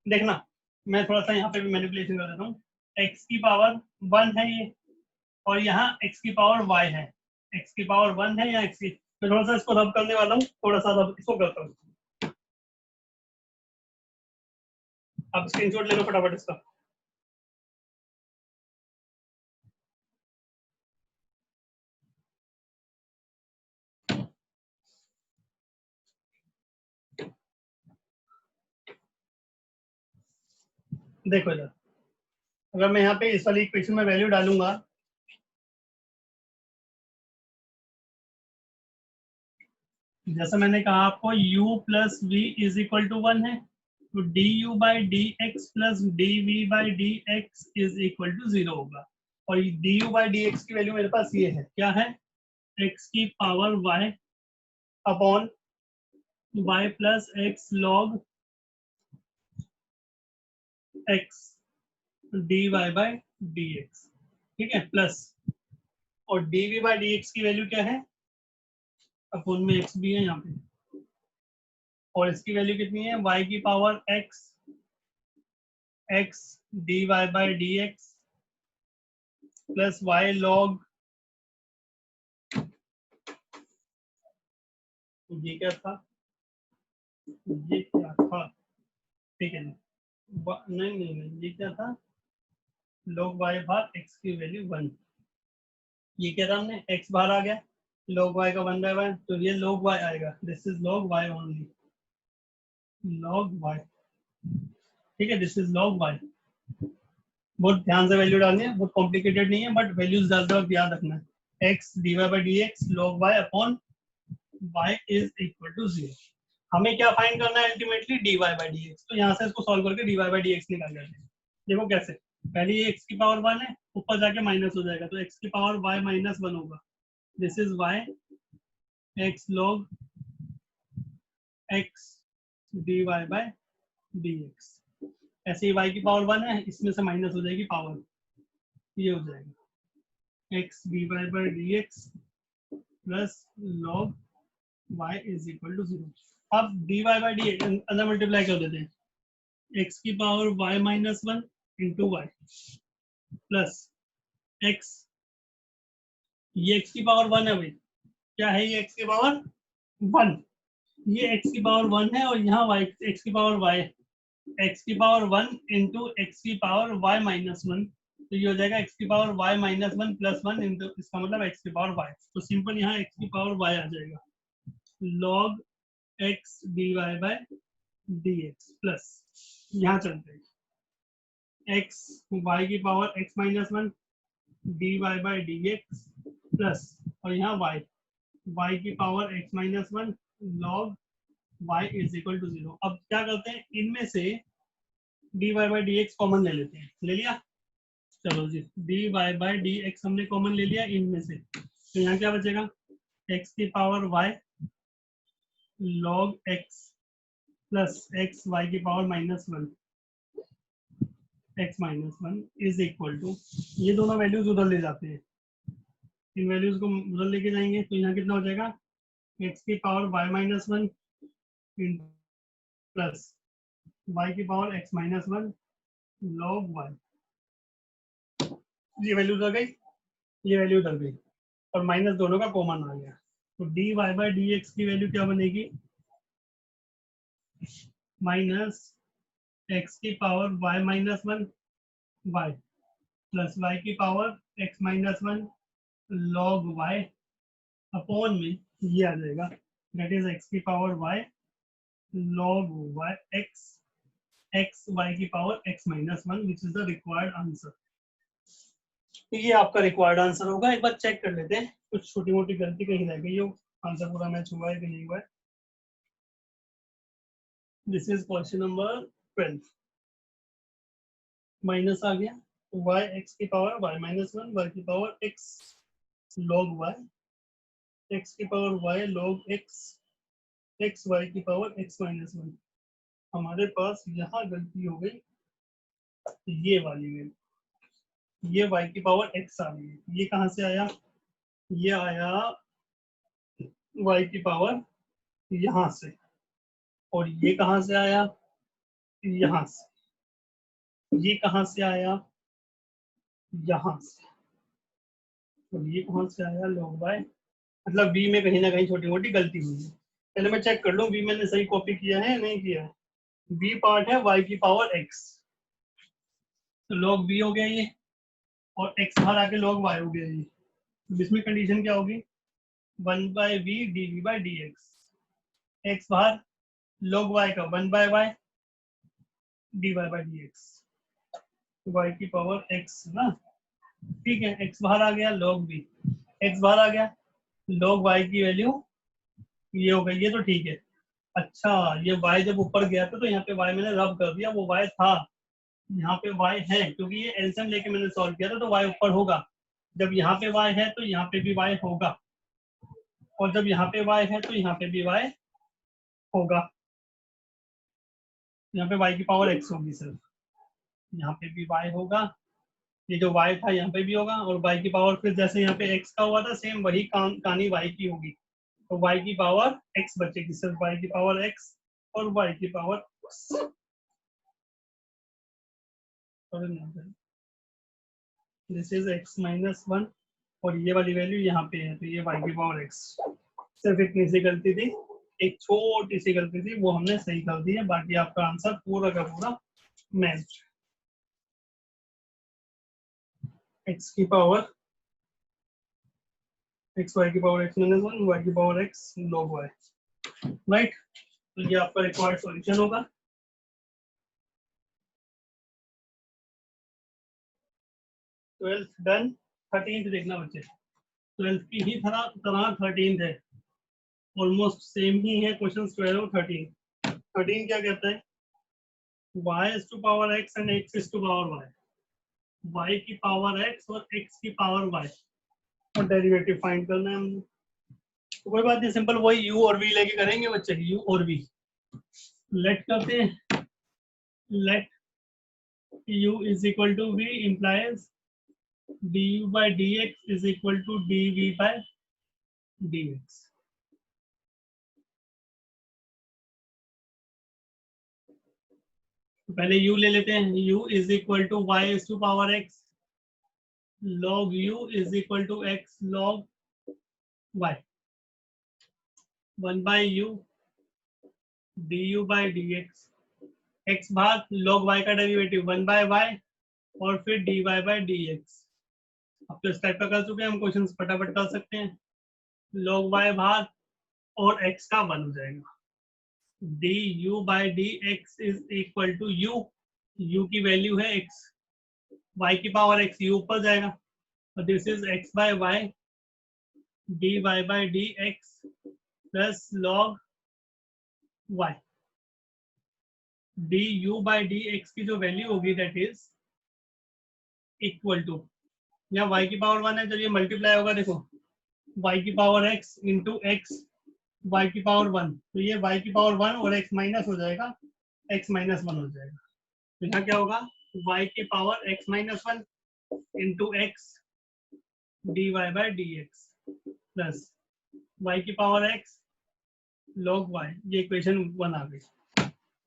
देखना मैं थोड़ा सा यहाँ पे भी मैनिपुलेशन कर देता हूँ। x की पावर 1 है ये, और यहाँ x की पावर y है। x की पावर 1 है या x की, मैं थोड़ा सा इसको रब करने वाला हूँ, थोड़ा सा रब इसको करता हूँ। आप स्क्रीनशॉट ले लो फटाफट इसका। देखो इधर, अगर मैं यहाँ पे इस वाली इक्वेशन में वैल्यू डालूंगा, जैसा मैंने कहा आपको u plus v is equal to 1 है, तो d you by D x plus d v by D x is equal to 0 होगा। और d you by D x की वैल्यू मेरे पास ये है, क्या है, x की power y upon y plus x log x d y by D x, ठीक है, प्लस और d v by D x की वैल्यू क्या है, अपॉन में x भी है यहाँ पे, और इसकी वैल्यू कितनी है, y की power x d y by D x plus y log, ये क्या था, ये क्या था, ठीक है, नहीं नहीं नहीं, ये क्या था, log y भाग x की वैल्यू 1, ये क्या था हमने, x बाहर आ गया, log y का 1/1, तो ये log y आएगा, this is log y only, log y, ठीक है, दिस इज log y। बहुत ध्यान से वैल्यू डालनी है, बहुत कॉम्प्लिकेटेड नहीं है, बट वैल्यूज डालते वक्त याद रखना है, x dy by D x log y upon y is equal to 0। हमें क्या फाइंड करना है ultimately, dy by D x, तो यहाँ से इसको सॉल्व करके dy बाई डी एक्स निकाल जाते हैं। देखो कैसे, पहले ये x की पावर 1 है, ऊपर जाके माइनस हो जाएगा, तो x की पावर y माइनस 1 होगा, this is y x log x dy by D x. ऐसे ही y की पावर 1 है, इसमें से माइनस हो जाएगी पावर, ये हो जाएगा x dy by D x plus log y is equal to 0। अब dy बाई डी एक्स अंदर मल्टीप्लाई कर देते हैं, x की power y minus 1 into y plus x, ये x की पावर 1 है भाई, क्या है ये x की पावर 1, ये x की पावर 1 है, और यहाँ y x की पावर y, x की पावर 1 इंटू एक्स की पावर y माइनस 1, तो ये हो जाएगा x की power y minus 1 plus 1 into, इसका मतलब x की पावर y, तो सिंपल यहाँ x की पावर y आ जाएगा, log x dy by dx plus, यहाँ चलते हैं x y की power x minus 1 dy by dx plus, और यहाँ y की power x minus 1 log y is equal to 0। अब क्या करते हैं, इनमें से dy बाई dx कॉमन ले लेते हैं, ले लिया, चलो जी dy बाई dx हमने कॉमन ले लिया इनमें से, तो यहाँ क्या बचेगा, x की power y log x plus x y की power minus 1 x minus 1 is equal to, ये दोनों वैल्यूज उधर ले जाते हैं, इन वैल्यूज को उधर लेके जाएंगे, तो यहाँ कितना हो जाएगा, x की power y minus 1 plus y की power x minus 1 log y, ये वैल्यू उधर गई, ये वैल्यू उधर गई, और माइनस दोनों का कॉमन आ गया, तो dy बाई dx की वैल्यू क्या बनेगी, माइनस x की power y minus 1 y plus y की power x minus 1 log y upon में ये आ जाएगा, दैट इज x की power y log y x y की power x minus 1, which is the required answer. तो ये आपका रिक्वायर्ड आंसर होगा, एक बार चेक कर लेते हैं, कुछ छोटी मोटी गलती कहीं रह गई हो, आंसर पूरा मैच हुआ है कि नहीं हुआ है। This is question number 12। Minus आ गया, y x की पावर y माइनस 1, y की power x log y, x की power y log x, x y की पावर x माइनस 1। हमारे पास यहाँ गलती हो गई, ये वाली में ये y की पावर x आ गई। ये कहाँ से आया? ये आया y की पावर यहाँ से, और ये कहाँ से आया? यहाँ से। ये कहाँ से आया? यहाँ से। और ये कहाँ से आया? log y। मतलब v में कहीं ना कहीं छोटी मोटी गलती हुई है। पहले मैं चेक कर लूँ v मैंने सही कॉपी किया है या नहीं किया है। v पार्ट है y की पावर x, तो log v हो गया ये, और x बाहर आके log y हो गया ये। इसमें कंडीशन क्या होगी? 1/v dv/dx, x बाहर, log y का 1/y dy/dx, y की पावर x ना, ठीक है। x बाहर आ गया, log v, x बाहर आ गया, log y की वैल्यू ये हो गई, ये तो ठीक है। अच्छा, ये y जब ऊपर गया था तो यहाँ पे y मैंने रब कर दिया, वो y था, यहाँ पे y है, क्योंकि ये एलसीएम लेके मैंने सॉल्व किया था, तो y ऊपर होगा। जब यहाँ पे y है तो यहाँ पे भी y होगा, और जब यहाँ पे y है तो यहाँ पे भी y होगा। यहाँ पे y की पावर x होगी सिर्फ, यहाँ पे भी y होगा, ये जो y था यहाँ पे भी होगा, और y की पावर फिर जैसे यहाँ पे x का हुआ था सेम वही कहानी y की होगी, तो y की पावर x बचेगी, सिर्फ y की पावर x और y की power this is x minus 1, और ये वाली वैल्यू यहाँ पे है, तो ये y की पावर x। सिर्फ इतनी सी गलती थी, एक छोटी सी गलती थी, वो हमने सही कर दी है, बाकी आपका आंसर पूरा का पूरा मैच। x की पावर x y की पावर x माइनस 1, y की power x log y, right. तो ये आपका रिक्वायर्ड सॉल्यूशन होगा। Twelfth done. 13th देखना बच्चे, 12th की ही तरह 13th है, ऑलमोस्ट सेम ही है क्वेश्चन 12 और 13। 13 क्या कहता है? y is to power x and x is to power y, y की पावर x और x की पावर y, और डेरिवेटिव फाइंड करना है हमने। तो कोई बात नहीं, सिंपल वही u और v लेके करेंगे बच्चे, u और v। लेट करते हैं, late u is equal to v implies du/dx is equal to dv/dx। तो पहले u ले लेते हैं, u is equal to y is to power x log u is equal to x log y, 1/u du/dx, x भाग log y का derivative 1/y और फिर dy/dx। अब तो इस टाइप का कर चुके हैं हम, क्वेश्चन फटाफट कर सकते हैं। log y भाग और x का 1 हो जाएगा, du/dx is equal to u की वैल्यू है x, y की पावर x, u ऊपर जाएगा, तो this is x/y dy/dx plus log y, du/dx की जो वैल्यू होगी दैट इज इक्वल टू, या y की पावर 1 है, जब ये मल्टीप्लाई होगा देखो, y की power x into x, y की पावर 1, तो ये y की पावर 1 और x माइनस हो जाएगा, x माइनस 1 हो जाएगा। तो यहाँ क्या होगा? y की power x minus 1 into x dy/dx plus y की पावर x log y, ये इक्वेशन 1 आ गई।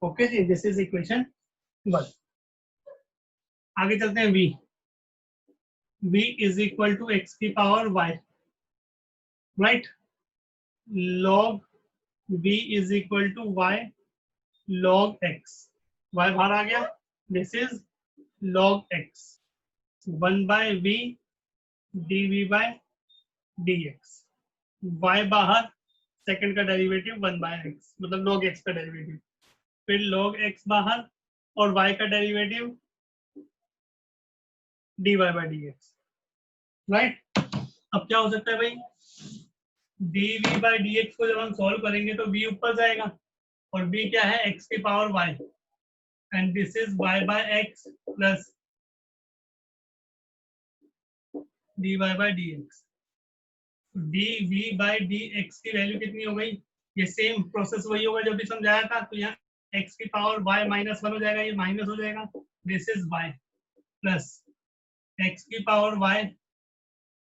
ओके जी, दिस इज इक्वेशन 1। आगे चलते हैं, v is equal to x की power y, right, log v is equal to y log x, y बाहर आ गया, this is log x, 1/v dv/dx, y बाहर, सेकंड का डेरिवेटिव 1/x, मतलब log x का डेरिवेटिव, फिर log x बाहर और y का डेरिवेटिव dy/dx, राइट। अब क्या हो सकता है भाई, dv/dx को जब हम सॉल्व करेंगे तो v ऊपर जाएगा, और b क्या है, x की power y, and this is y by x plus dy by dx। dv by dx की वैल्यू कितनी हो गई, ये सेम प्रोसेस वही होगा जो भी समझाया था, तो यहाँ x की पावर y माइनस 1 हो जाएगा, ये माइनस हो जाएगा, this is y plus x की power y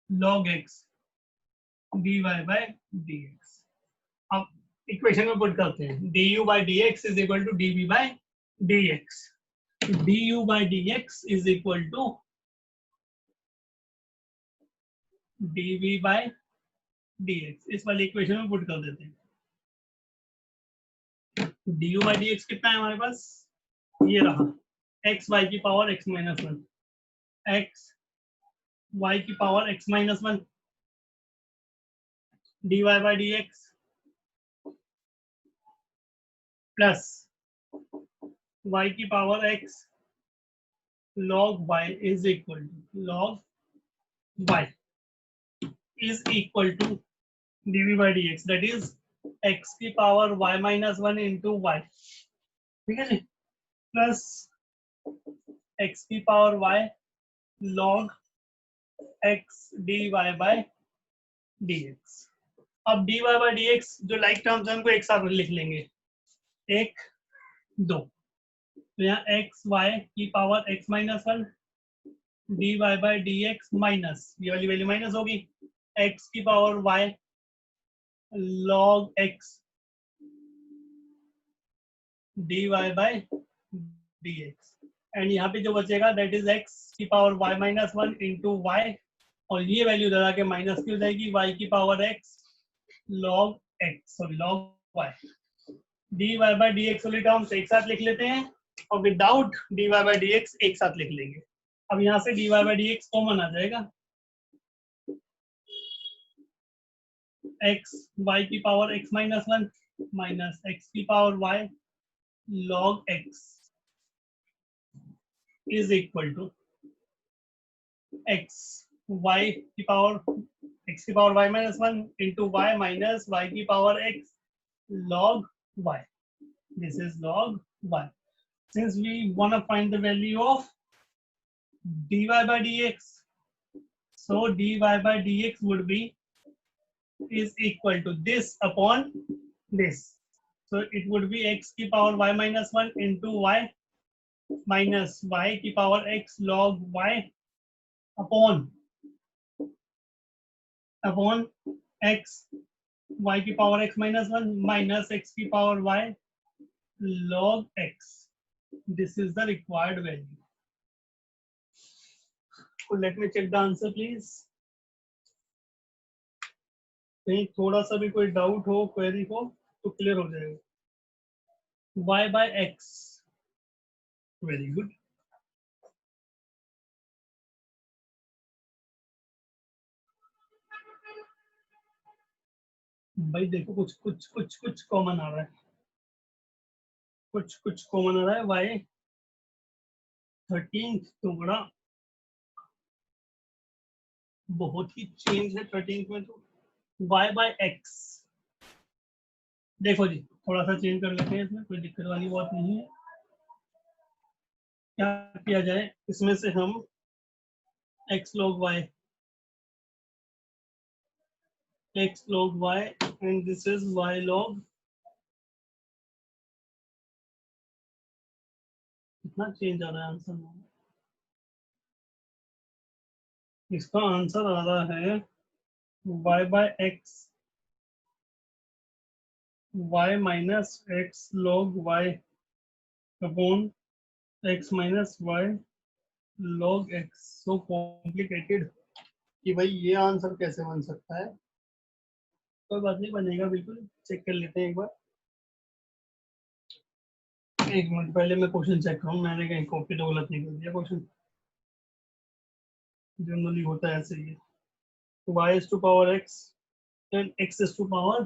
log x dy by dx। अब इक्वेशन में पुट करते हैं, du by dx is equal to dv by dx, du by dx is equal to dv by dx, इस वाली equation में put कर देते हैं। du by dx कितना है हमारे पास, ये रहा, x y की power x minus 1, x y की power x minus 1 dy by dx plus y की power x log y is equal to log y is equal to dv by dx, that is x की power y minus 1 into y, ठीक है जी, plus x की power y log x dy by dx। अब dy by dx जो like terms हैं उनको एक साथ लिख लेंगे, 1 2, तो यहाँ x y की power x minus 1 dy by dx minus, ये वाली वैल्यू माइनस होगी, x की power y log x dy by dx, and यहाँ पे जो बचेगा दैट इज x की power y minus 1 into y, और ये वैल्यू लगा के माइनस की हो जाएगी, y की power x log x sorry log y, dy by dx वाली टर्म्स एक साथ लिख लेते हैं और विदाउट dy by dx एक साथ लिख लेंगे। अब यहाँ से dy by dx कॉमन आ जाएगा, x y की power x minus 1 minus x की power y log x is equal to x y की power y minus 1 into y minus y की power x log y, this is log y, since we want to find the value of dy by dx, so dy by dx would be is equal to this upon this, so it would be x की power y minus 1 into y minus y की power x log y upon x y की power x minus 1 minus x की power y log x, this is the required value. So let me check the answer please. कहीं थोड़ा सा भी कोई doubt हो query हो तो क्लियर हो जाएगा। y by x, very good. भाई देखो कुछ कॉमन आ रहा है, कुछ कॉमन आ रहा है, y 13 तो बड़ा बहुत ही चेंज है 13 में, तो y by x देखो जी थोड़ा सा चेंज कर लेते हैं, इसमें कोई दिक्कत वाली बात नहीं है। क्या किया जाए, इसमें से हम x log y and this is y log, कितना चेंज आ रहा है आंसर में, इसका आंसर आ रहा है y by x y minus x log y upon x minus y log x, so complicated कि भाई ये आंसर कैसे बन सकता है। कोई बात नहीं, बनेगा बिल्कुल, चेक कर लेते हैं एक बार। एक मिनट पहले मैं क्वेश्चन चेक करूँ, मैंने कहीं कॉपी तो गलत नहीं कर दिया, क्वेश्चन जनरली होता है ऐसे ही, y is to power x and x is to power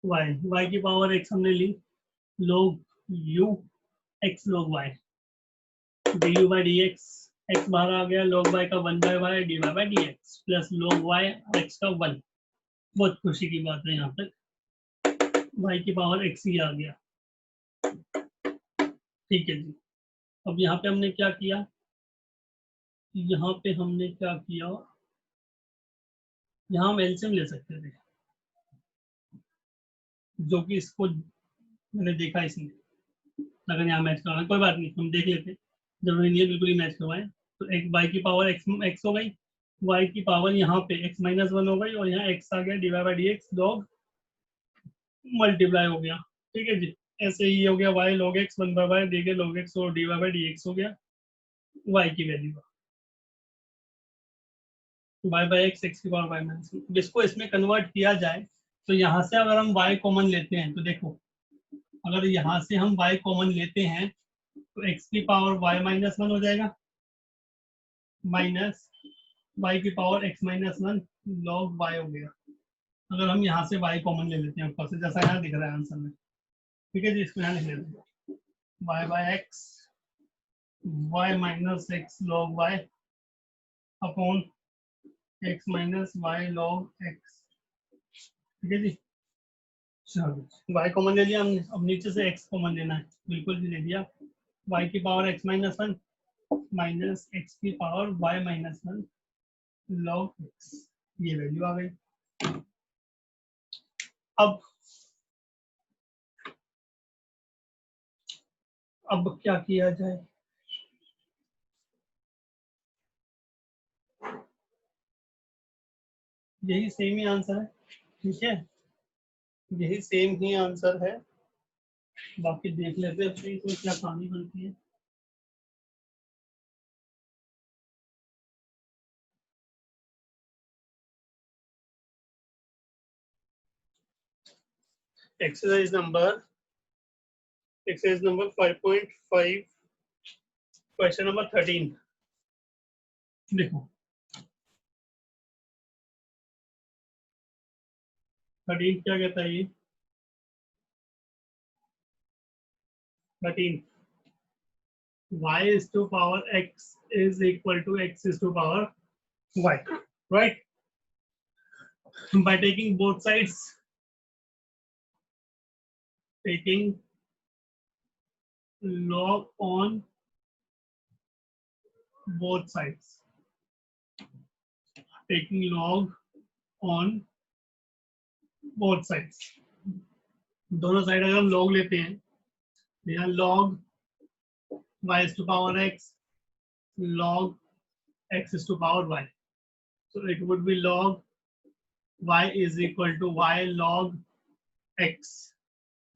y की पावर x हमने ली log u x log y du by dx, x बाहर आ गया, log y का 1 by y dy by dx plus log y x का 1, बहुत खुशी की बात है यहाँ तक। y की पावर x ही आ गया। ठीक है जी। अब यहाँ पे हमने क्या किया, यहाँ पे हमने क्या किया, यहाँ हम एलसीएम ले सकते थे, जो कि इसको मैंने देखा इसमें, अगर यहाँ मैच करवाना कोई बात नहीं, हम देख लेते, जरूरी नहीं है बिल्कुल ही मैच करवाएं। तो एक y की पावर x हो गई, y की पावर यहाँ पे x माइनस 1 हो गई, और यहाँ x आ गया divide by D x log multiply हो गया। ठीक है जी। ऐसे ही हो गया y log x 1 बाय देखिए log x और डिवाइड बाई डी एक्स हो गया y की वैल्यू का, y बाई एक्स एक्स की पावर y माइनस। जिसको इसमें कन्वर्ट किया जाए तो यहाँ से अगर हम y कॉमन लेते हैं तो देखो, अगर यहाँ से हम y कॉमन लेते हैं तो x की पावर y माइनस 1 हो जाएगा, माइनस y की power x minus 1 log y हो गया। अगर हम यहाँ से y कॉमन ले लेते हैं ऊपर से, जैसा यहाँ दिख रहा है आंसर में। ठीक है जी, इसको यहाँ लिख लेते हैं y by x y minus x log y upon x minus y log x। ठीक है जी। चलो y कॉमन ले लिया हमने, अब नीचे से x कॉमन लेना है, बिल्कुल जी ले लिया। y की power x minus 1 minus x की power y minus 1 log x, ये वैल्यू आ गई। अब क्या किया जाए, यही सेम ही आंसर है। ठीक है, यही सेम ही आंसर है, बाकी देख लेते हैं अपनी इसमें क्या कहानी बनती है। Exercise number 5.5 question number 13। देखो 13 क्या कहता है ये, 13 y is to power x is equal to x is to power y, right? By taking both sides, taking log on both sides, taking log on both sides, दोनों side अगर हम log लेते हैं, यहाँ log y is to power x, log x is to power y, so it would be log y is equal to y log x।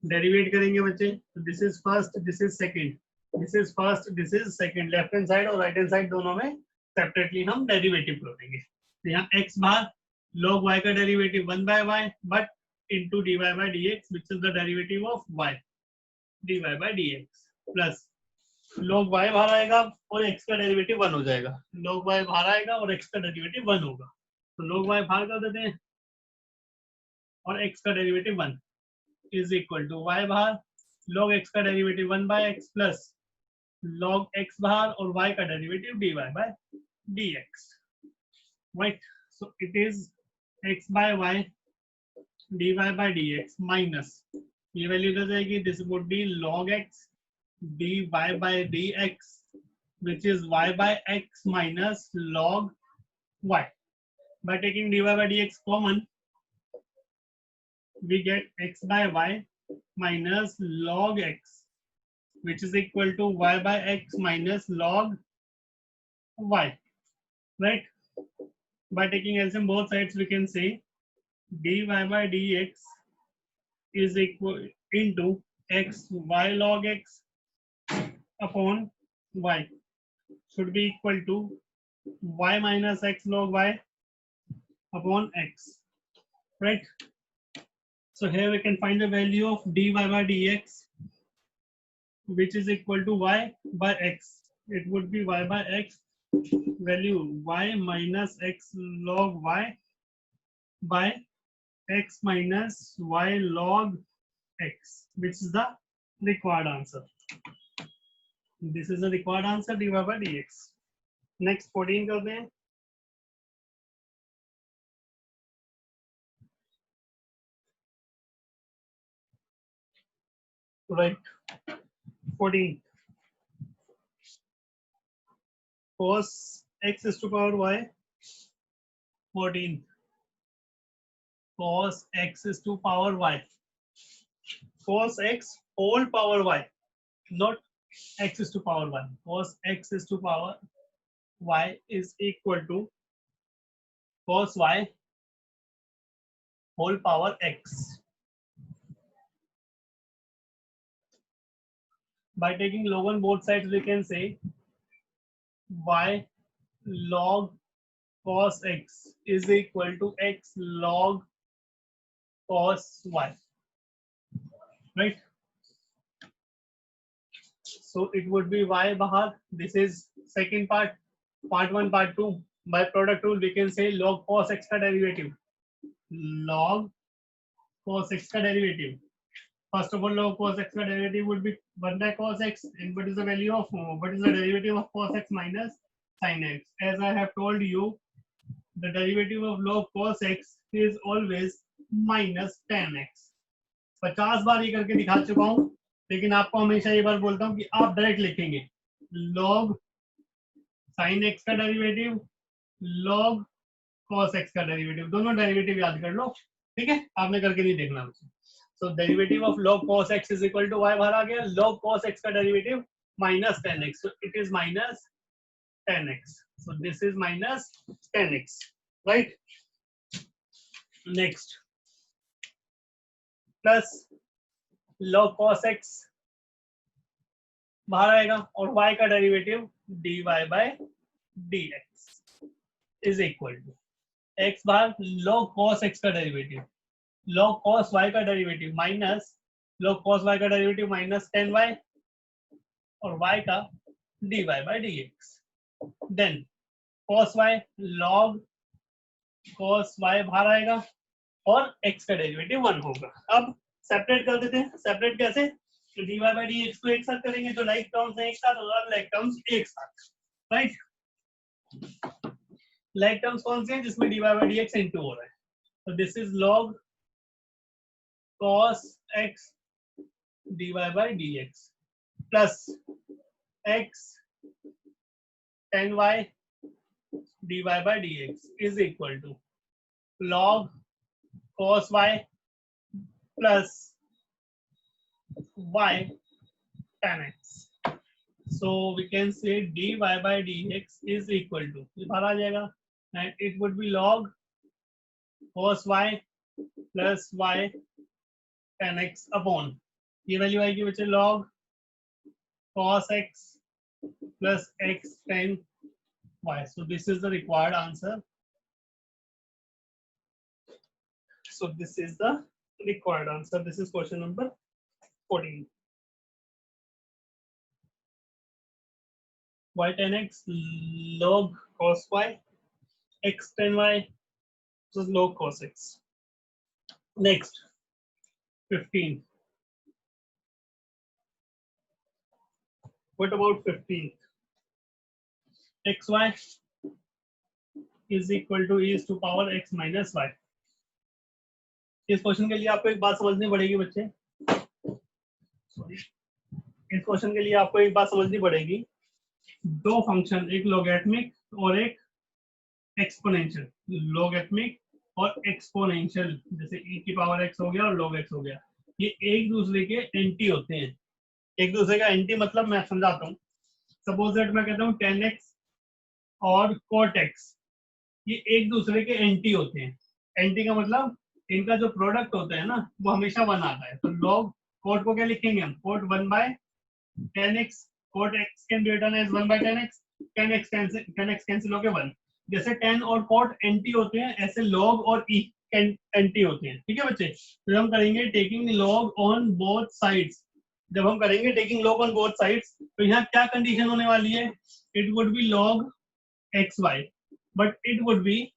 Derivate करेंगे बच्चे, तो this is first, this is second, this is first, this is second, left hand side और right hand side दोनों में separately हम derivative करेंगे। तो यहाँ x बार log y का derivative 1 by y but into dy by dx which is the derivative of y dy by dx plus log y बाहर आएगा और x का डेरिवेटिव 1 हो जाएगा, log y बाहर आएगा और x का डेरिवेटिव 1 होगा, तो log y बाहर कर देते हैं और x का derivative 1 is equal to y बाहर log x का derivative 1 by x plus log x बाहर और y का derivative dy by dx, right? So it is x by y dy by dx minus ये वैल्यू इधर जाएगी, this would be log x dy by dx which is y by x minus log y. By taking dy by dx common, we get x by y minus log x which is equal to y by x minus log y, right? By taking LCM both sides, we can say dy by dx is equal into x y log x upon y should be equal to y minus x log y upon x, right? So here we can find the value of dy by dx which is equal to y by x. It would be y by x value y minus x log y by x minus y log x, which is the required answer. This is the required answer dy by dx. Next 14 करते हैं। Right 14 cos x is to power y 14 cos x is to power y cos x whole power y not x is to power 1 cos x is to power y is equal to cos y whole power x. By taking log on both sides, we can say y log cos x is equal to x log cos y, right? So it would be y bahar. This is second part. Part 1, part 2. By product rule, we can say log cos x का derivative. Log cos x का derivative. First of all, log cos x का derivative would be 1 by cos x. And what is the value of what is the derivative of cos x minus sin x? As I have told you, the derivative of log cos x is always minus tan x. 50 बार ये करके दिखा चुका हूं, लेकिन आपको हमेशा ये बार बोलता हूं कि आप डायरेक्ट लिखेंगे log sin x का डेरिवेटिव log cos x का डेरिवेटिव, दोनों डेरिवेटिव याद कर लो, ठीक है? आपने करके नहीं देखना मुझे. So derivative of log cos x is equal to y बाहर आ गया, log cos x का derivative minus tan x, so it is minus tan x. So this is minus tan x, right? Next, plus log cos x बाहर आएगा और y का derivative dy by dx is equal to x बाहर log cos x का derivative log cos y का derivative minus log cos y का derivative minus tan y और y का dy by dx. Then cos y log cos y बाहर आएगा और x का डेरिवेटिव 1 होगा. अब सेपरेट कर देते हैं. सेपरेट कैसे? तो dy by dx को एक साथ करेंगे, जो लाइक टर्म्स हैं एक साथ और लाइक टर्म्स एक साथ, राइट? लाइक टर्म्स कौन से हैं? जिसमें dy by dx इनटू हो रहा है. तो this is log cos x dy by dx plus x tan y dy by dx is equal to log cos y plus y tan x. So we can say dy by dx is equal to, बाहर आ जाएगा, and it would be log cos y plus y tan x upon, ये value आएगी बच्चे log cos x plus x tan y. So this is the required answer. So this is the required answer. This is question number 14. Y tan x log cos y, x tan y is log cos x. Next, 15. What about 15? xy is equal to e to power x minus y. इस question के लिए आपको एक बात समझनी पड़ेगी बच्चे. Sorry, इस क्वेश्चन के लिए आपको एक बात समझनी पड़ेगी. दो फंक्शन, एक लोगैरिथमिक और एक एक्सपोनेंशियल. लोगैरिथमिक और एक्सपोनेंशियल, जैसे e की पावर x हो गया और log x हो गया, ये एक दूसरे के एंटी होते हैं. एक दूसरे का एंटी मतलब मैं समझाता हूँ. सपोज दैट मैं कहता हूँ tan x और cot x, ये एक दूसरे के एंटी होते हैं. एंटी का मतलब इनका जो प्रोडक्ट होता है ना वो हमेशा 1 आता है. तो log cot को क्या लिखेंगे हम? cot 1 by tan x. cot x can be written as 1 by tan x. tan x cancel हो गया 1. जैसे tan और cot एंटी होते हैं, ऐसे log और e एंटी होते हैं. ठीक है बच्चे? फिर हम करेंगे taking log on both sides. जब हम करेंगे taking log on both sides, तो यहाँ क्या कंडीशन होने वाली है? It would be log xy, but it would B,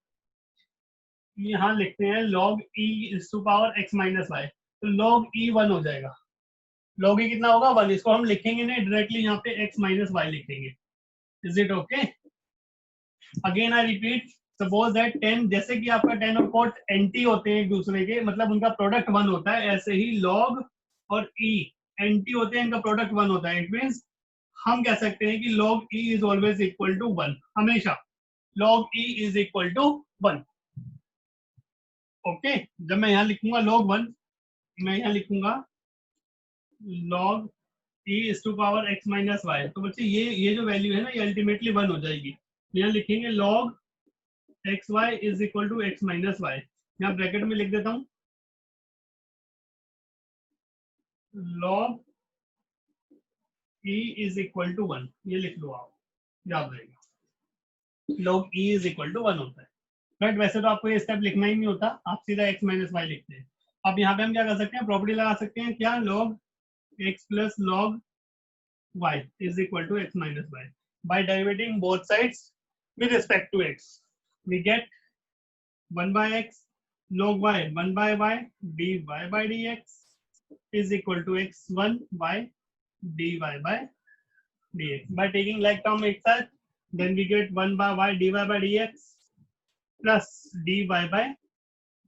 यहाँ लिखते हैं log e is to power x minus y. तो log e 1 हो जाएगा. log e कितना होगा? 1. इसको हम लिखेंगे नहीं डायरेक्टली, यहाँ पे x minus y लिखेंगे. Is it okay? Again I repeat, suppose that tan, जैसे कि आपका tan और cot एंटी होते हैं एक दूसरे के, मतलब उनका प्रोडक्ट 1 होता है, ऐसे ही log और e एंटी होते हैं, इनका प्रोडक्ट 1 होता है। इट मीन्स हम कह सकते हैं कि log e is always equal to 1, हमेशा log e is equal to 1। Okay, जब मैं यहाँ लिखूंगा log 1, मैं यहाँ लिखूंगा log e is to power x minus y, तो बच्चे ये जो वैल्यू है ना, ये अल्टीमेटली 1 हो जाएगी। यहाँ लिखेंगे log x y is equal to x minus y, यहाँ ब्रैकेट में लिख देता हूँ log e is equal to 1, ये लिख लो आप, याद रहेगा। log e is equal to 1 होता है, राइट। वैसे तो आपको ये स्टेप लिखना ही नहीं होता, आप सीधा x माइनस वाई लिखते हैं। अब यहाँ पे हम क्या कर सकते हैं, प्रॉपर्टी लगा सकते हैं, क्या, log x plus log y is equal to x minus y. By derivating both sides with respect to x, we get 1 by x log y 1 by y dy by dx is equal to x1 by dy by dx. By taking like term itself, then we get 1 by y dy by dx plus dy by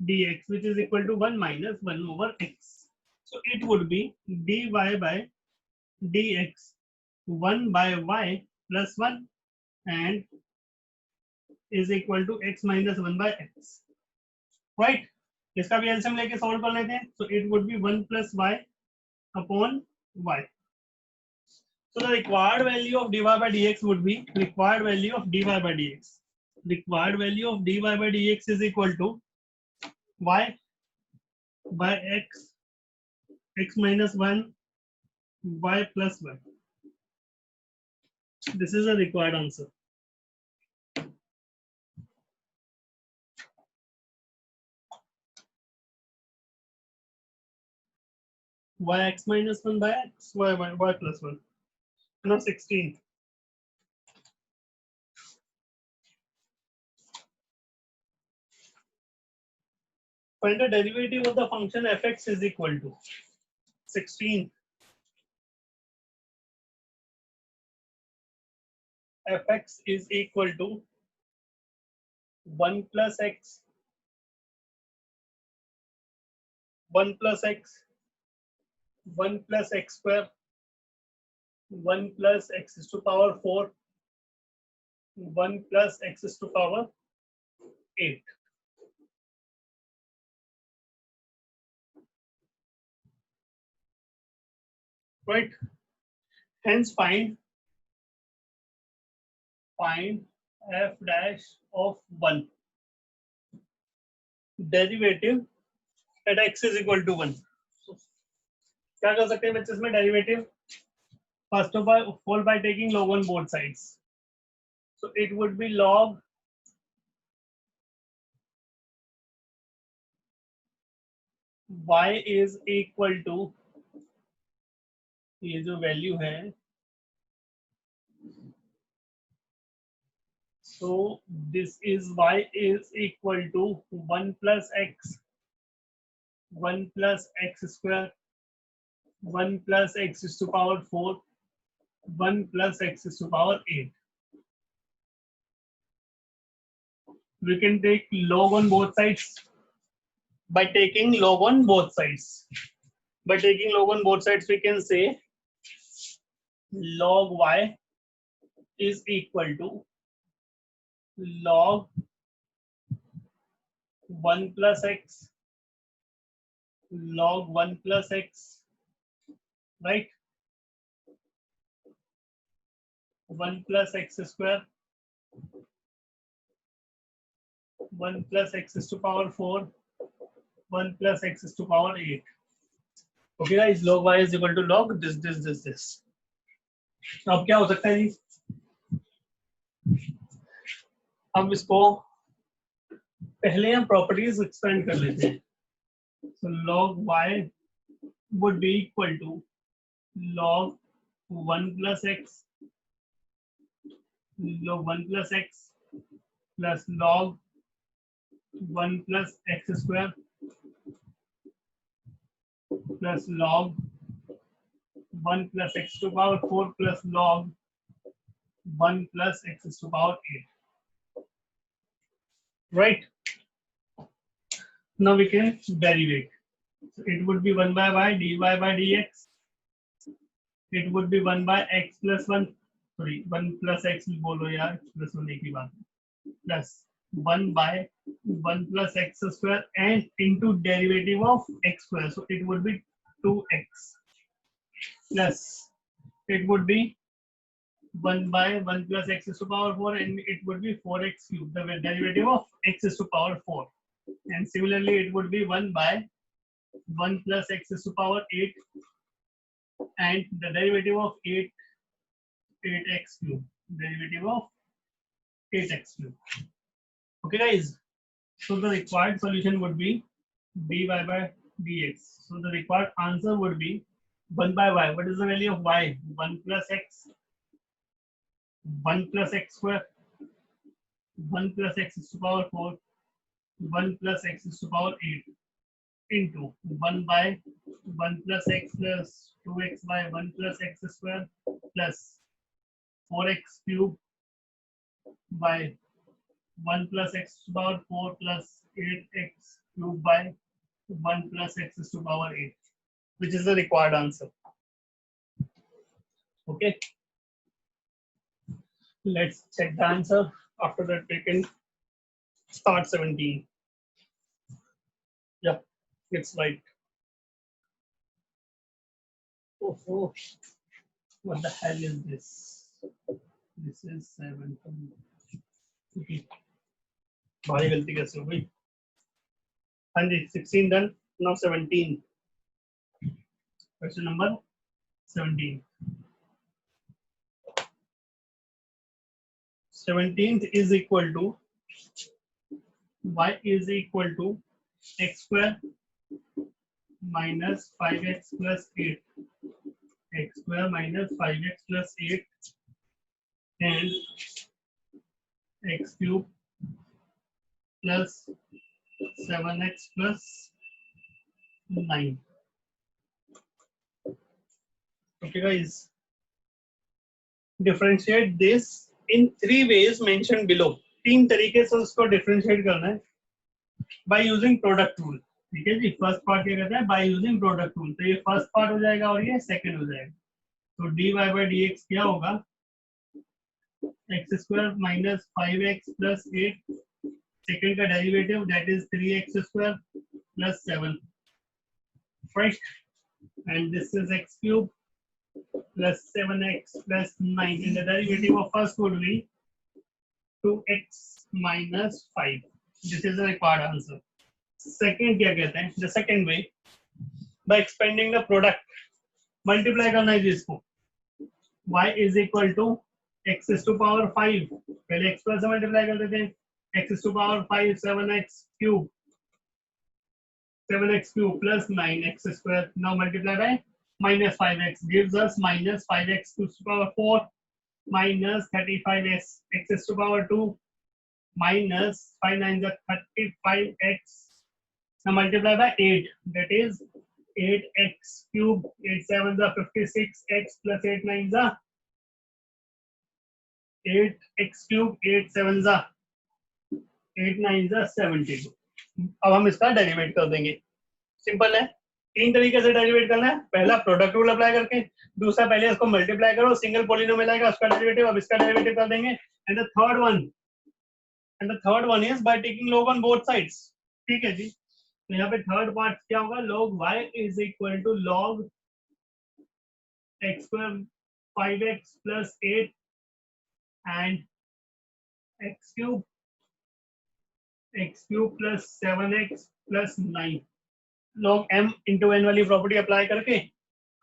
dx, which is equal to 1 minus 1 over x. So it would be dy by dx 1 by y plus 1 and is equal to x minus 1 by x. Right? इसका भी LCM लेके solve कर लेते हैं। So it would be 1 plus y upon y. So the required value of dy by dx would be required value of dy by dx. Required value of dy by dx is equal to y by x minus 1, y plus 1. This is a required answer. Y x minus 1 by x, y plus 1. Now 16. Find the derivative of the function fx is equal to 16. Fx is equal to 1 plus x 1 plus x 1 plus x square 1 plus x is to power 4 1 plus x is to power 8. Right? Hence find f dash of 1 derivative at x is equal to 1. क्या कर सकते हैं बच्चे इसमें derivative? First of all, by taking log on both sides. So it would be log y is equal to, ये जो value है, so this is y is equal to 1 plus x 1 plus x square 1 plus x is to power 4 1 plus x is to power 8. We can take log on both sides. By taking log on both sides, we can say log y is equal to log 1 plus x log 1 plus x, right? 1 plus x square 1 plus x is to power 4 1 plus x is to power 8. Okay guys, log y is equal to log this. अब क्या हो सकता है जी? अब इसको पहले हम प्रॉपर्टीज एक्सपेंड कर लेते हैं। So log y would be equal to log 1 plus x plus log 1 plus x square plus log 1 plus x to power 4 plus log 1 plus x to power 8. Right? Now we can derivate. So it would be 1 by y dy by dx it would B 1 by x plus 1, sorry 1 plus x बोलो यार, plus होने की बात, plus 1 by 1 plus x square and into derivative of x square, so it would be 2x plus it would be 1 by 1 plus x is to power 4 and it would be 4x cube, the derivative of x is to power 4, and similarly it would be 1 by 1 plus x is to power 8 and the derivative of 8x cube, derivative of 8x cube. Okay guys, so the required solution would be dy by dx. So the required answer would be 1 by y. What is the value of y? 1 plus x, 1 plus x square, 1 plus x is to power 4, 1 plus x is to power 8 into 1 by 1 plus x plus 2x by 1 plus x square plus 4x cube by 1 plus x to power 4 plus 8x cube by 1 plus x to power 8, which is the required answer. Okay, let's check the answer. After that we can start 17. Yeah, it's right. Oh, what the hell is this? This is 7. Okay. भारी गलती कैसे हो गई? हाँ जी, 16 done. Now 17. Question number 17. 17th is equal to y is equal to x square minus 5x plus 8, x square minus 5x plus 8 and x cube plus 7x plus 9. Okay guys, differentiate this in 3 ways mentioned below. 3 तरीके से उसको differentiate करना है by using product rule. ठीक है जी, first part क्या कहता है, by using product rule. तो ये फर्स्ट पार्ट हो जाएगा और ये सेकंड हो जाएगा. तो dy by dx क्या होगा, x square minus 5x plus 8, second का derivative that is 3x square plus 7, right, and this is x cube plus 7x plus 9, and the derivative of first would be 2x minus 5. This is the required answer. Second क्या कहते हैं, the second way, by expanding the product, multiply करना है जिसको, y is equal to x is to power 5, पहले x plus से multiply कर देते हैं, x is to power 5 7x cube plus 9x square, now multiply by minus 5x gives us minus 5x to the power 4 minus 35x x to power 2 minus 5 9 is 35x, now multiply by 8, that is 8x cube, 8 7 is 56x plus 8 9 is 8x cube, 8 7 is 8 9 is 72. अब हम इसका derivative कर देंगे. Simple है, 3 तरीके से derivative करना है. पहला प्रोडक्ट रूल अप्लाई करके, दूसरा पहले इसको मल्टीप्लाई करो, सिंगल पॉलिनोमियल आएगा उसका डेरिवेटिव, अब इसका डेरिवेटिव कर देंगे. And the third one is by taking log on both sides. ठीक है जी, तो यहाँ पे थर्ड पार्ट क्या होगा, log y is equal to log x square 5x plus 8 and x cube plus 7x plus 9, log m into n वाली property apply करके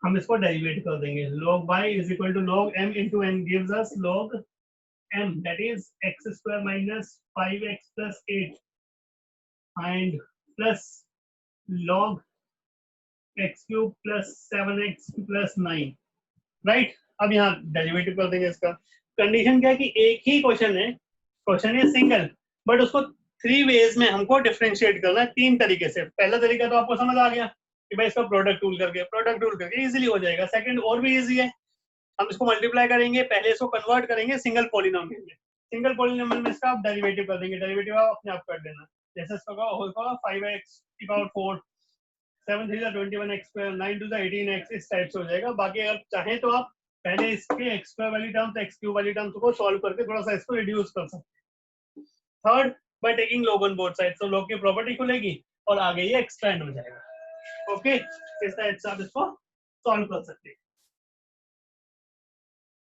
हम इसको डेरिवेट कर देंगे. log y is equal to log m into n gives us log m, that is x square minus 5x plus 8 and plus log x cube plus 7x plus 9, right. अब यहाँ derivative कर देंगे इसका. Condition क्या है कि एक ही question है, क्वेश्चन है सिंगल, बट उसको 3 वेज में हमको डिफरेंशिएट करना है, 3 तरीके से. पहला तरीका तो आपको समझ आ गया कि भाई इसका प्रोडक्ट रूल करके इजीली हो जाएगा. सेकंड और भी इजी है, हम इसको मल्टीप्लाई करेंगे, पहले इसको कन्वर्ट करेंगे सिंगल पॉलिनोमियल में, सिंगल पॉलिनोमियल में इसका आप डेरिवेटिव कर देंगे, डेरिवेटिव आप अपने आप कर देना. जैसे इसका होगा 5x की पावर 4 7 3 21 x स्क्वायर 9 2 18 x इस टाइप से हो जाएगा। बाकी अगर चाहें तो आप पहले इसके x स्क्वायर वाली टर्म्स x क्यूब वाली टर्म्स को सॉल्व करके थोड़ा सा इसको रिड्यूस कर सकते हैं। Third, by taking log on both sides, तो log की प्रॉपर्टी खुलेगी और आगे ये एक्सपेंड हो जाएगा। ओके, इस टाइप से आप इसको सॉल्व कर सकते हैं।